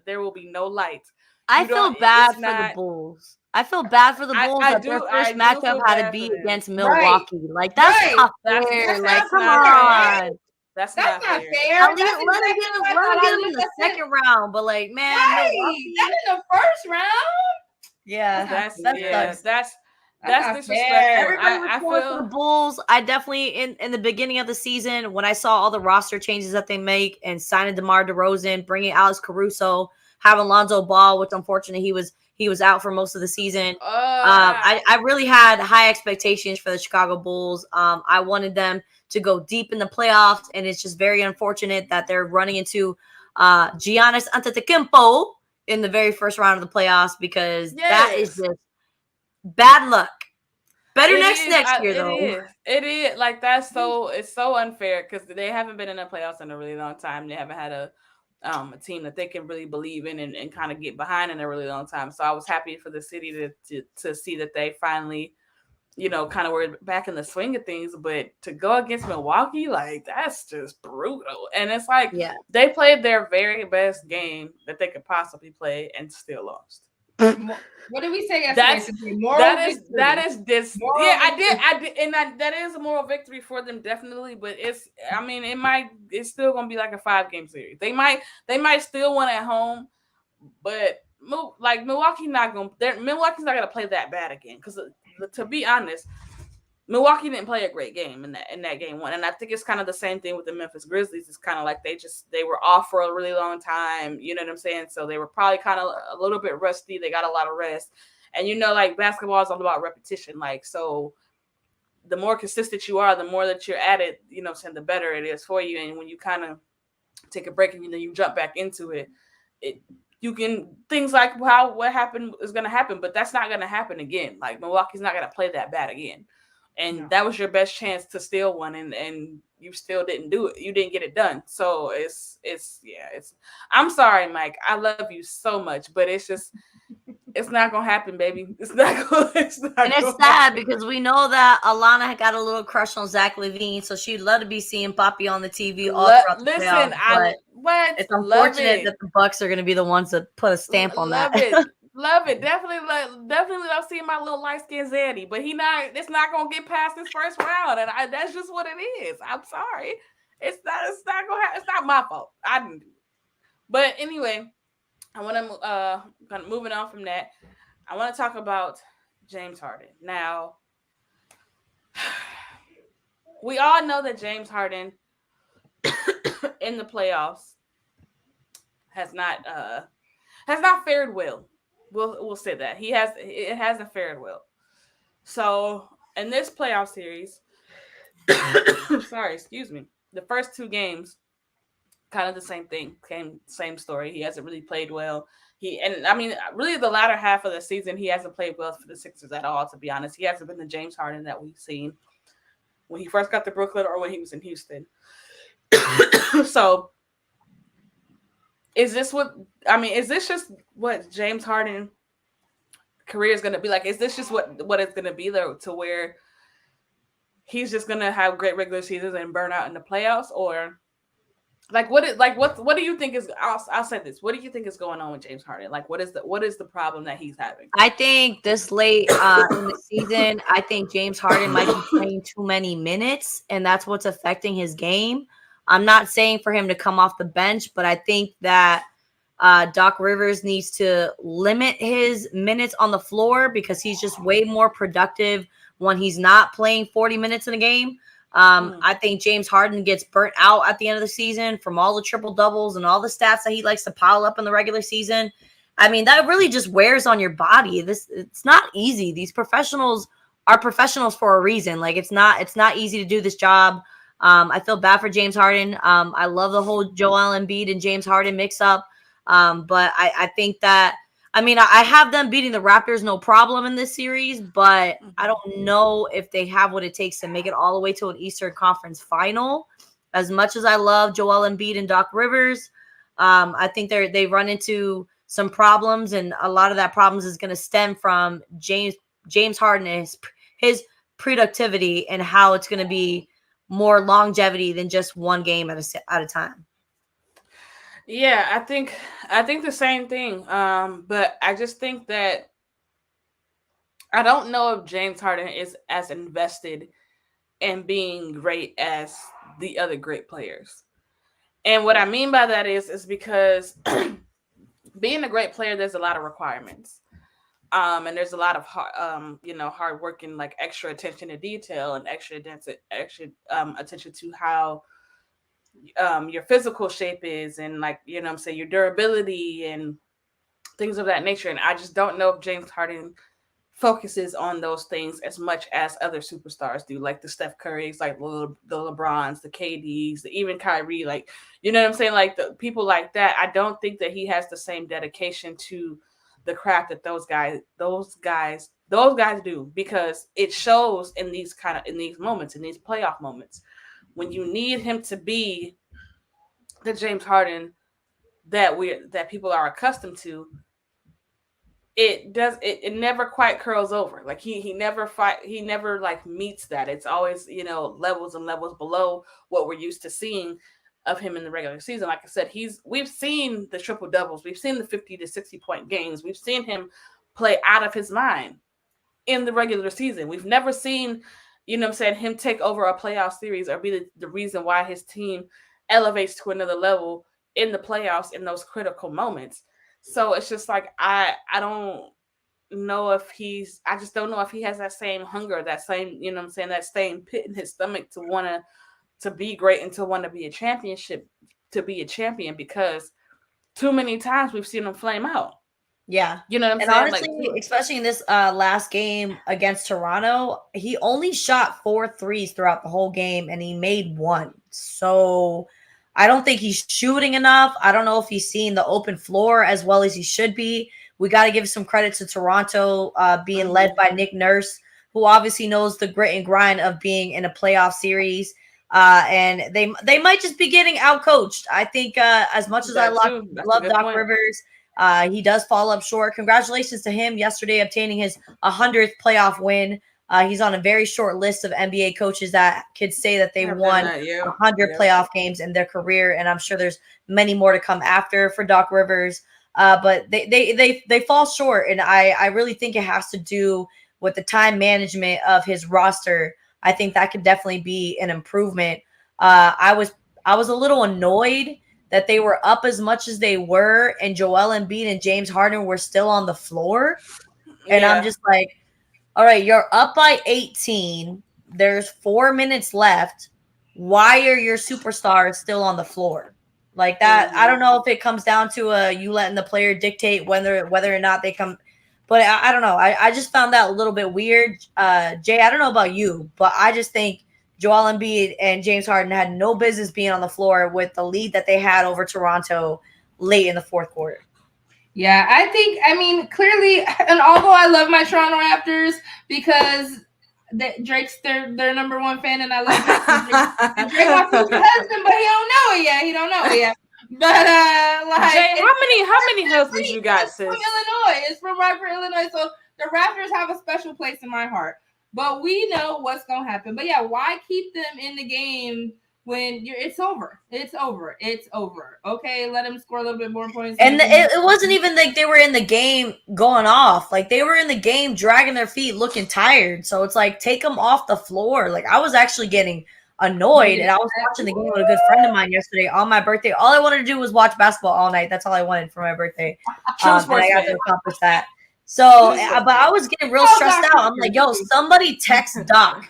there will be no light. I feel bad for the Bulls. I feel bad for the Bulls that their first matchup had to be against Milwaukee. Right. Like, that's not fair. Like, come on. That's not fair. Let him get him in the second round. But, like, man, Milwaukee. That in the first round? Yeah, that's disrespectful. I feel for the Bulls. I definitely in the beginning of the season, when I saw all the roster changes that they make and signing DeMar DeRozan, bringing Alex Caruso, having Lonzo Ball, which unfortunately he was out for most of the season. I really had high expectations for the Chicago Bulls. I wanted them to go deep in the playoffs, and it's just very unfortunate that they're running into Giannis Antetokounmpo in the very first round of the playoffs, because that is just bad luck. Better next year, though. It is. Like, it's so unfair, because they haven't been in the playoffs in a really long time. They haven't had a team that they can really believe in and kind of get behind in a really long time. So I was happy for the city to see that they finally, kind of were back in the swing of things. But to go against Milwaukee, like, that's just brutal. And it's like, they played their very best game that they could possibly play and still lost. What did we say yesterday? That is a moral victory for them, definitely. But it's still gonna be like a 5-game series. They might still win at home, but Milwaukee's not gonna play that bad again. Because to be honest, Milwaukee didn't play a great game in that game one, and I think it's kind of the same thing with the Memphis Grizzlies. It's kind of like they were off for a really long time. You know what I'm saying? So they were probably kind of a little bit rusty. They got a lot of rest, and like basketball is all about repetition. Like so, the more consistent you are, the more that you're at it. You know, the better it is for you. And when you kind of take a break and you jump back into it, you can things like what happened is going to happen, but that's not going to happen again. Like Milwaukee's not going to play that bad again. And that was your best chance to steal one, and you still didn't do it. You didn't get it done. So it's I'm sorry, Mike. I love you so much, but it's not gonna happen, baby. It's not gonna. And it's sad because we know that Alana had got a little crush on Zach LaVine, so she'd love to be seeing Poppy on the TV all throughout the playoffs. It's unfortunate that the Bucks are going to be the ones that put a stamp on that. Love it. Definitely love seeing my little light skinned Zaddy, but it's not gonna get past this first round, and that's just what it is. I'm sorry, it's not gonna happen. It's not my fault. I didn't do it. But anyway, I want to kind of moving on from that. I want to talk about James Harden. Now, we all know that James Harden in the playoffs has not fared well. We'll say that it hasn't fared well. So in this playoff series, sorry, excuse me, the first two games, kind of the same thing, same story. He hasn't really played well. Really the latter half of the season, he hasn't played well for the Sixers at all. To be honest, he hasn't been the James Harden that we've seen when he first got to Brooklyn or when he was in Houston. So. Is this just what James Harden career is going to be like? Is this just what it's going to be there to where he's just going to have great regular seasons and burn out in the playoffs? Or what do you think is, I'll say this. What do you think is going on with James Harden? Like, what is the problem that he's having? I think this late in the season, I think James Harden might be playing too many minutes, and that's what's affecting his game. I'm not saying for him to come off the bench, but I think that Doc Rivers needs to limit his minutes on the floor because he's just way more productive when he's not playing 40 minutes in a game. I think James Harden gets burnt out at the end of the season from all the triple doubles and all the stats that he likes to pile up in the regular season. I mean, that really just wears on your body. It's not easy. These professionals are professionals for a reason. Like it's not easy to do this job. I feel bad for James Harden. I love the whole Joel Embiid and James Harden mix up. But I think that, I have them beating the Raptors no problem in this series, but I don't know if they have what it takes to make it all the way to an Eastern Conference final. As much as I love Joel Embiid and Doc Rivers, I think they run into some problems, and a lot of that problems is going to stem from James Harden and his productivity and how it's going to be more longevity than just one game at a time. Yeah, I think the same thing. But I just think that I don't know if James Harden is as invested in being great as the other great players. And what I mean by that is because being a great player, there's a lot of requirements. And there's a lot of hard working, like extra attention to detail and extra attention to how your physical shape is, and like your durability and things of that nature. And I just don't know if James Harden focuses on those things as much as other superstars do, like the Steph Currys, like the LeBrons, the KDs, even Kyrie, like like the people like that. I don't think that he has the same dedication to the craft that those guys do, because it shows in these moments, in these playoff moments, when you need him to be the James Harden that people are accustomed to. It never quite curls over. Like he never like meets that. It's always levels and levels below what we're used to seeing of him in the regular season. Like I said, we've seen the triple doubles, we've seen the 50 to 60 point games, we've seen him play out of his mind in the regular season. We've never seen, him take over a playoff series or be the reason why his team elevates to another level in the playoffs in those critical moments. So it's just like I don't know if I just don't know if he has that same hunger, that same, you know what I'm saying, that same pit in his stomach to want to be great and to want to be to be a champion, because too many times we've seen him flame out. Yeah. You know what I'm And saying? honestly, especially in this last game against Toronto, he only shot 4 threes throughout the whole game and he made one. So I don't think he's shooting enough. I don't know if he's seeing the open floor as well as he should be. We got to give some credit to Toronto being led by Nick Nurse, who obviously knows the grit and grind of being in a playoff series. And they might just be getting outcoached. I think as much as I love Doc Rivers, he does fall up short. Congratulations to him yesterday obtaining his 100th playoff win. He's on a very short list of NBA coaches that could say that they won 100 playoff games in their career, and I'm sure there's many more to come after for Doc Rivers. But they fall short, and I really think it has to do with the time management of his roster. I think that could definitely be an improvement. I was a little annoyed that they were up as much as they were, and Joel Embiid and James Harden were still on the floor. And I'm just like, all right, you're up by 18. There's 4 minutes left. Why are your superstars still on the floor? Like that, I don't know if it comes down to you letting the player dictate whether or not they come. But I don't know. I just found that a little bit weird. Jay, I don't know about you, but I just think Joel Embiid and James Harden had no business being on the floor with the lead that they had over Toronto late in the fourth quarter. Yeah, I mean, clearly, and although I love my Toronto Raptors because Drake's their number one fan, and I love Drake. Drake my future husband, but he don't know it yet. But like, Jay, how many husbands you got, sis? From Illinois. It's from Rockford, Illinois. So the Raptors have a special place in my heart. But we know what's gonna happen. But yeah, why keep them in the game when it's over? It's over. It's over. Okay, let them score a little bit more points. And it wasn't even like they were in the game going off. Like they were in the game dragging their feet, looking tired. So it's like, take them off the floor. Like I was actually getting annoyed, and I was watching the game with a good friend of mine yesterday on my birthday. All I wanted to do was watch basketball all night. That's all I wanted for my birthday. And I got to accomplish that. So, but I was getting real stressed out. I'm like, yo, somebody text Doc.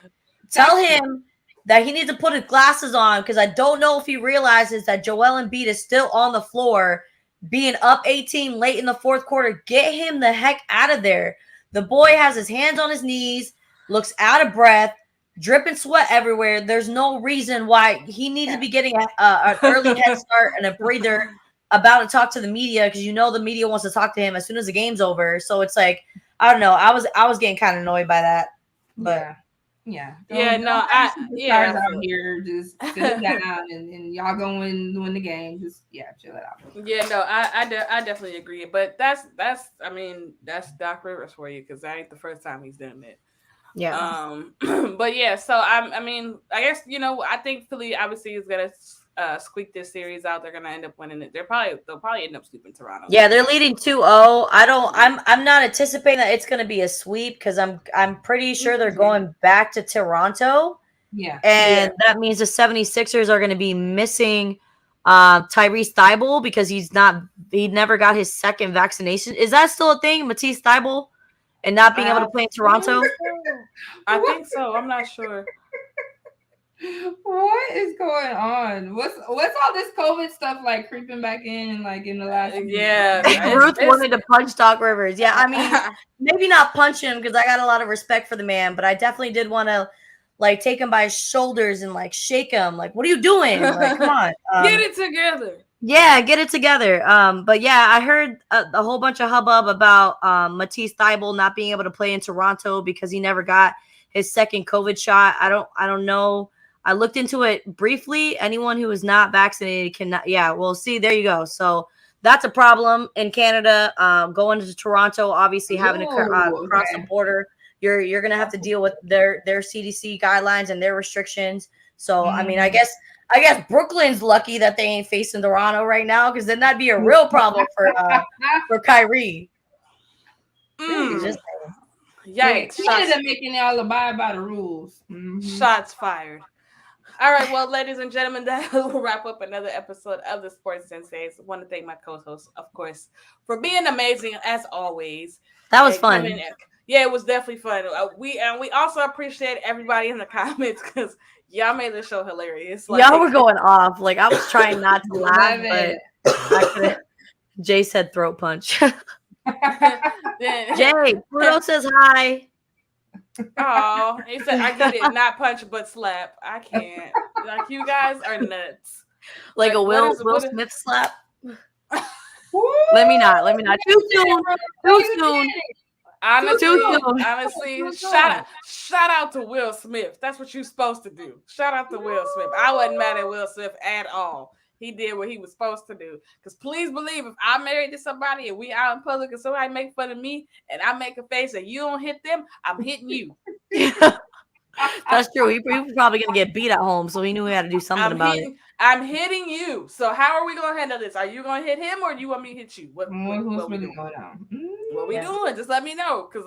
Tell him that he needs to put his glasses on, because I don't know if he realizes that Joel Embiid is still on the floor, being up 18 late in the fourth quarter. Get him the heck out of there. The boy has his hands on his knees, looks out of breath, dripping sweat everywhere. There's no reason why he needs to be getting an early head start and a breather about to talk to the media, because the media wants to talk to him as soon as the game's over. So it's like, I don't know. I was getting kind of annoyed by that. But yeah. Out here just sit down and y'all go win the game. Just chill it out. Yeah, no, I definitely agree. But that's Doc Rivers for you, because that ain't the first time he's done it. Yeah. But yeah, so I mean, I guess I think Philly obviously is gonna squeak this series out. They're gonna end up winning it. They'll probably end up sweeping Toronto. Yeah, they're leading 2-0. I'm not anticipating that it's gonna be a sweep, because I'm pretty sure they're going back to Toronto. Yeah. And that means the 76ers are gonna be missing Tyrese Thybulle, because he never got his second vaccination. Is that still a thing, Matisse Thybulle? And not being able to play in Toronto? I think so. I'm not sure. What is going on? What's all this COVID stuff like creeping back in in the last Ruth wanted to punch Doc Rivers. Yeah, I mean, maybe not punch him, because I got a lot of respect for the man, but I definitely did want to take him by his shoulders and shake him. Like, what are you doing? Like, come on. Get it together. Yeah, get it together. But yeah, I heard a whole bunch of hubbub about Matisse Thybulle not being able to play in Toronto because he never got his second COVID shot. I don't know. I looked into it briefly. Anyone who is not vaccinated cannot. Yeah, well, see, there you go. So that's a problem in Canada. Going to Toronto, obviously having to cross the border, you're gonna have to deal with their CDC guidelines and their restrictions. So I mean, I guess Brooklyn's lucky that they ain't facing Toronto right now, because then that'd be a real problem for Kyrie. Yikes! Canada making y'all abide by the rules. Shots fired. All right, well, ladies and gentlemen, that will wrap up another episode of the Sports Senseis. I want to thank my co-host, of course, for being amazing as always. That was And fun. yeah, it was definitely fun. We also appreciate everybody in the comments because y'all made the show hilarious. Like, y'all were going off. Like I was trying not to laugh, but I couldn't. Jay said throat punch. Jay, Pluto says hi. Oh, he said, I get it, not punch but slap. I can't. Like, you guys are nuts. Like a Will Smith slap. Let me not. Too soon. Honestly, shout out to Will Smith. That's what you're supposed to do. Shout out to Will Smith. I wasn't mad at Will Smith at all. He did what he was supposed to do. Because please believe, if I'm married to somebody and we out in public and somebody make fun of me and I make a face and you don't hit them, I'm hitting you. That's true. He was probably going to get beat at home, so he knew he had to do something about it. I'm hitting you. So how are we going to handle this? Are you going to hit him or do you want me to hit you? What we doing? What we doing? Just let me know because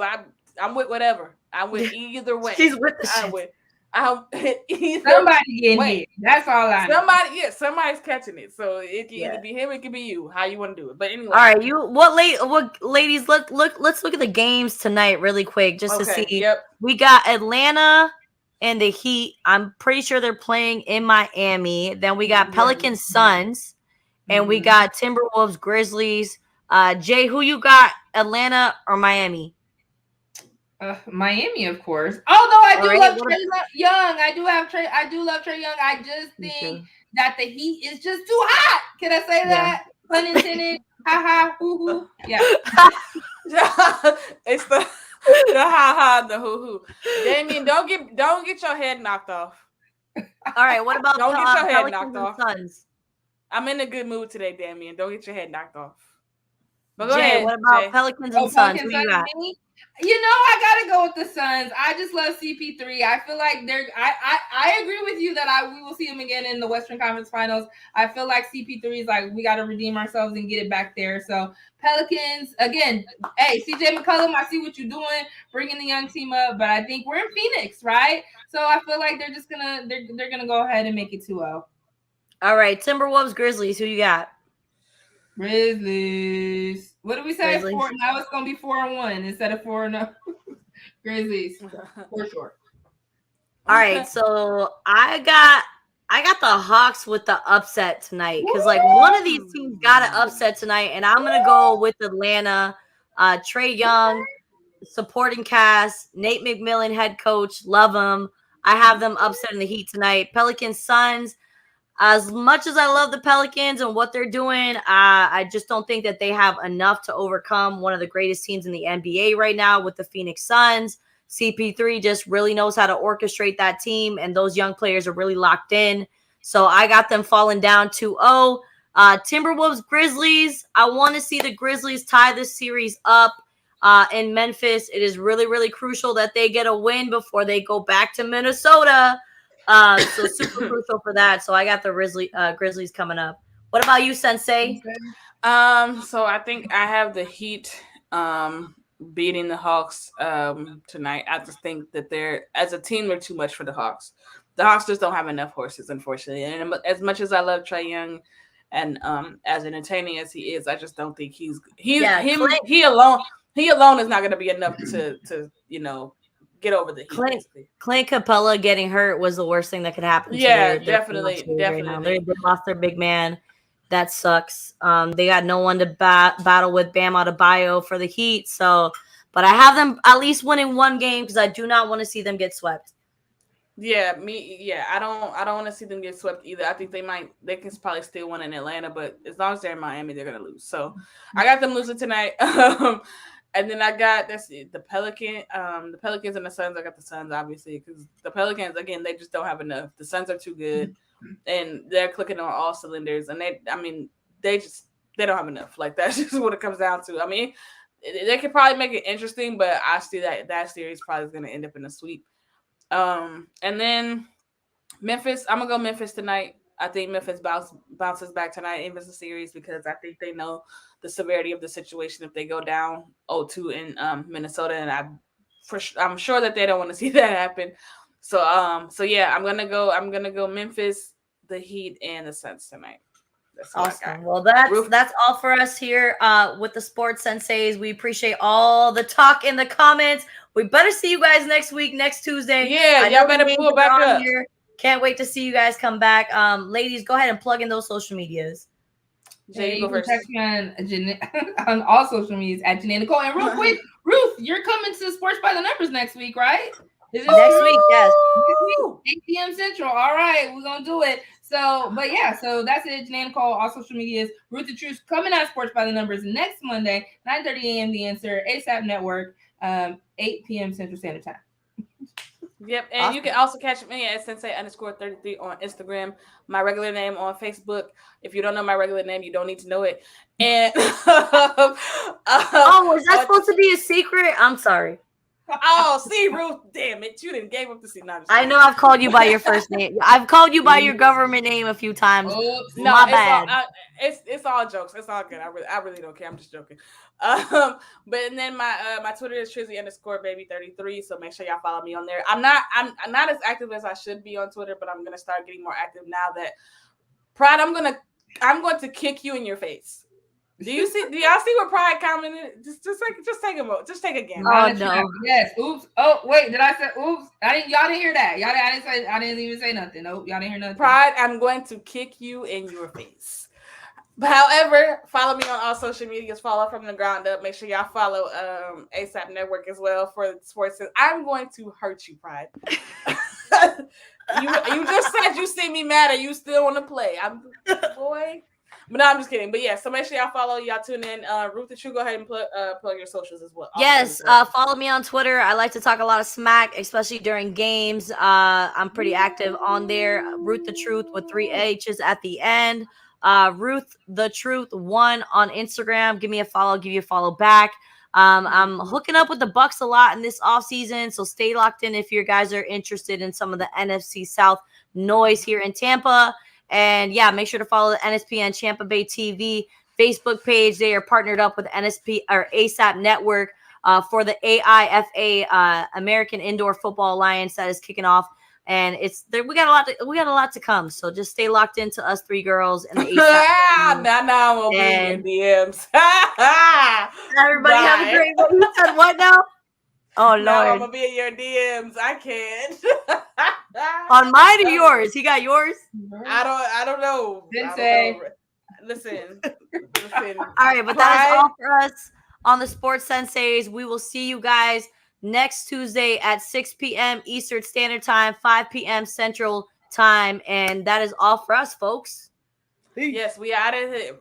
I'm with whatever. I'm with either way. She's with the shit. I'm either somebody getting hit. That's all I know. Somebody's catching it. So it can either be him, it can be you. How you want to do it. But anyway. All right, what ladies, let's look at the games tonight really quick just to see. Yep. We got Atlanta and the Heat. I'm pretty sure they're playing in Miami. Then we got Pelicans Suns and we got Timberwolves Grizzlies. Jay, who you got? Atlanta or Miami? Miami, of course. Although I do love Trae Young. I do love Trae Young. I just think that the Heat is just too hot. Can I say that? Pun intended. Ha ha. Hoo hoo. Yeah. It's the ha ha, the hoo hoo. Damien, don't get your head knocked off. All right. What about don't get your head Pelicans knocked off? Suns? I'm in a good mood today, Damien. Don't get your head knocked off. But go ahead. What about Pelicans and Suns? Who you got? You know, I gotta go with the Suns. I just love CP3. I feel like I agree with you that we will see him again in the Western Conference Finals. I feel like CP3 is like we got to redeem ourselves and get it back there. So Pelicans again. Hey, CJ McCollum, I see what you're doing, bringing the young team up. But I think we're in Phoenix, right? So I feel like they're just they're gonna go ahead and make it 2-0. All right, Timberwolves Grizzlies. Who you got? Grizzlies. What did we say? Grizzlies. 4. Now it's gonna be 4-1 instead of 4-0. Grizzlies for sure. All right, so I got the Hawks with the upset tonight because like one of these teams got an upset tonight, and I'm gonna go with Atlanta. Trae Young, supporting cast, Nate McMillan, head coach, love him. I have them upsetting the Heat tonight. Pelicans Suns. As much as I love the Pelicans and what they're doing, I just don't think that they have enough to overcome one of the greatest teams in the NBA right now with the Phoenix Suns. CP3 just really knows how to orchestrate that team, and those young players are really locked in. So I got them falling down 2-0. Timberwolves Grizzlies. I want to see the Grizzlies tie this series up in Memphis. It is really, really crucial that they get a win before they go back to Minnesota. So super crucial for that. So I got the Grizzlies coming up. What about you, Sensei? So I think I have the Heat beating the Hawks tonight. I just think that as a team, they're too much for the Hawks. The Hawks just don't have enough horses, unfortunately. And as much as I love Trae Young and as entertaining as he is, I just don't think he alone is not going to be enough to get over the Heat. Clint Capella getting hurt was the worst thing that could happen. Yeah, definitely. They lost their big man. That sucks. They got no one to battle with Bam Adebayo for the Heat. So, but I have them at least winning one game because I do not want to see them get swept. Yeah, I don't want to see them get swept either. I think they can probably still win in Atlanta, but as long as they're in Miami, they're gonna lose. So I got them losing tonight. And then I got the Pelicans and the Suns. I got the Suns obviously because the Pelicans again they just don't have enough. The Suns are too good, and they're clicking on all cylinders. And they don't have enough. Like that's just what it comes down to. I mean, they could probably make it interesting, but I see that series probably is going to end up in a sweep. And then Memphis, I'm gonna go Memphis tonight. I think Memphis bounces back tonight in the series because I think they know the severity of the situation if they go down 0-2 in Minnesota, and I'm sure that they don't want to see that happen. So yeah, I'm gonna go Memphis, the Heat, and the Suns tonight. That's what I got. Awesome. Well, that's all for us here with the Sports Senseis. We appreciate all the talk in the comments. We better see you guys next week, next Tuesday. Yeah, y'all better pull back up. Here. Can't wait to see you guys come back. Ladies, go ahead and plug in those social medias. Jay, you can text me on all social medias at Janae Nicole. And real quick, Ruth, you're coming to Sports by the Numbers next week, right? Next week, yes. 8 p.m. Central. All right, we're gonna do it. So, but yeah, so that's it. Janae Nicole, all social medias. Ruth the Truth coming out Sports by the Numbers next Monday, 9:30 a.m. The Answer, ASAP Network, 8 p.m. Central Standard Time. Yep, and you can also catch me at Sensei_33 on Instagram. My regular name on Facebook. If you don't know my regular name, you don't need to know it. And oh, was that supposed to be a secret? I'm sorry. Oh, see, Ruth, damn it, you didn't gave up the secret. I know I've called you by your first name. I've called you by your government name a few times. Oops. No, my bad. It's all jokes. It's all good. I really don't care. I'm just joking. But and then my Twitter is Trizzy_baby33. So make sure y'all follow me on there. I'm not as active as I should be on Twitter, but I'm gonna start getting more active now that Pride. I'm going to kick you in your face. Do y'all see what Pride commented? Just take a moment. Just take a game. Oh no. Yes. Oops. Oh wait. Did I say oops? Y'all didn't hear that. I didn't even say nothing. Nope. Y'all didn't hear nothing. Pride. I'm going to kick you in your face. But however, follow me on all social medias. Follow From the Ground Up. Make sure y'all follow ASAP Network as well for sports. I'm going to hurt you, Pride. you just said you see me mad and you still want to play. Boy. But no, I'm just kidding. But yeah, so make sure y'all follow, y'all tune in. Ruth the True, go ahead and plug your socials as well. Yes, follow me on Twitter. I like to talk a lot of smack, especially during games. I'm pretty active on there. Ruth the Truth with 3 H's at the end. Ruth the Truth 1 on Instagram. Give me a follow. Give you a follow back. I'm hooking up with the Bucks a lot in this offseason, so stay locked in if you guys are interested in some of the NFC South noise here in Tampa. And yeah, make sure to follow the NSPN Tampa Bay TV Facebook page. They are partnered up with NSP or ASAP Network for the AIFA American Indoor Football Alliance that is kicking off. And it's there. We got a lot to come. So just stay locked into us three girls and the ASAP. now I'm gonna be in DMs. Everybody have a great one. You said what now? Oh Lord! Now I'm gonna be in your DMs. I can't. On mine or yours? He got yours. I don't know. Sensei. Listen. All right, but that is all for us on the Sports Senseis. We will see you guys next Tuesday at 6 p.m. Eastern Standard Time, 5 p.m. Central Time, and that is all for us, folks. Yes, we out of here.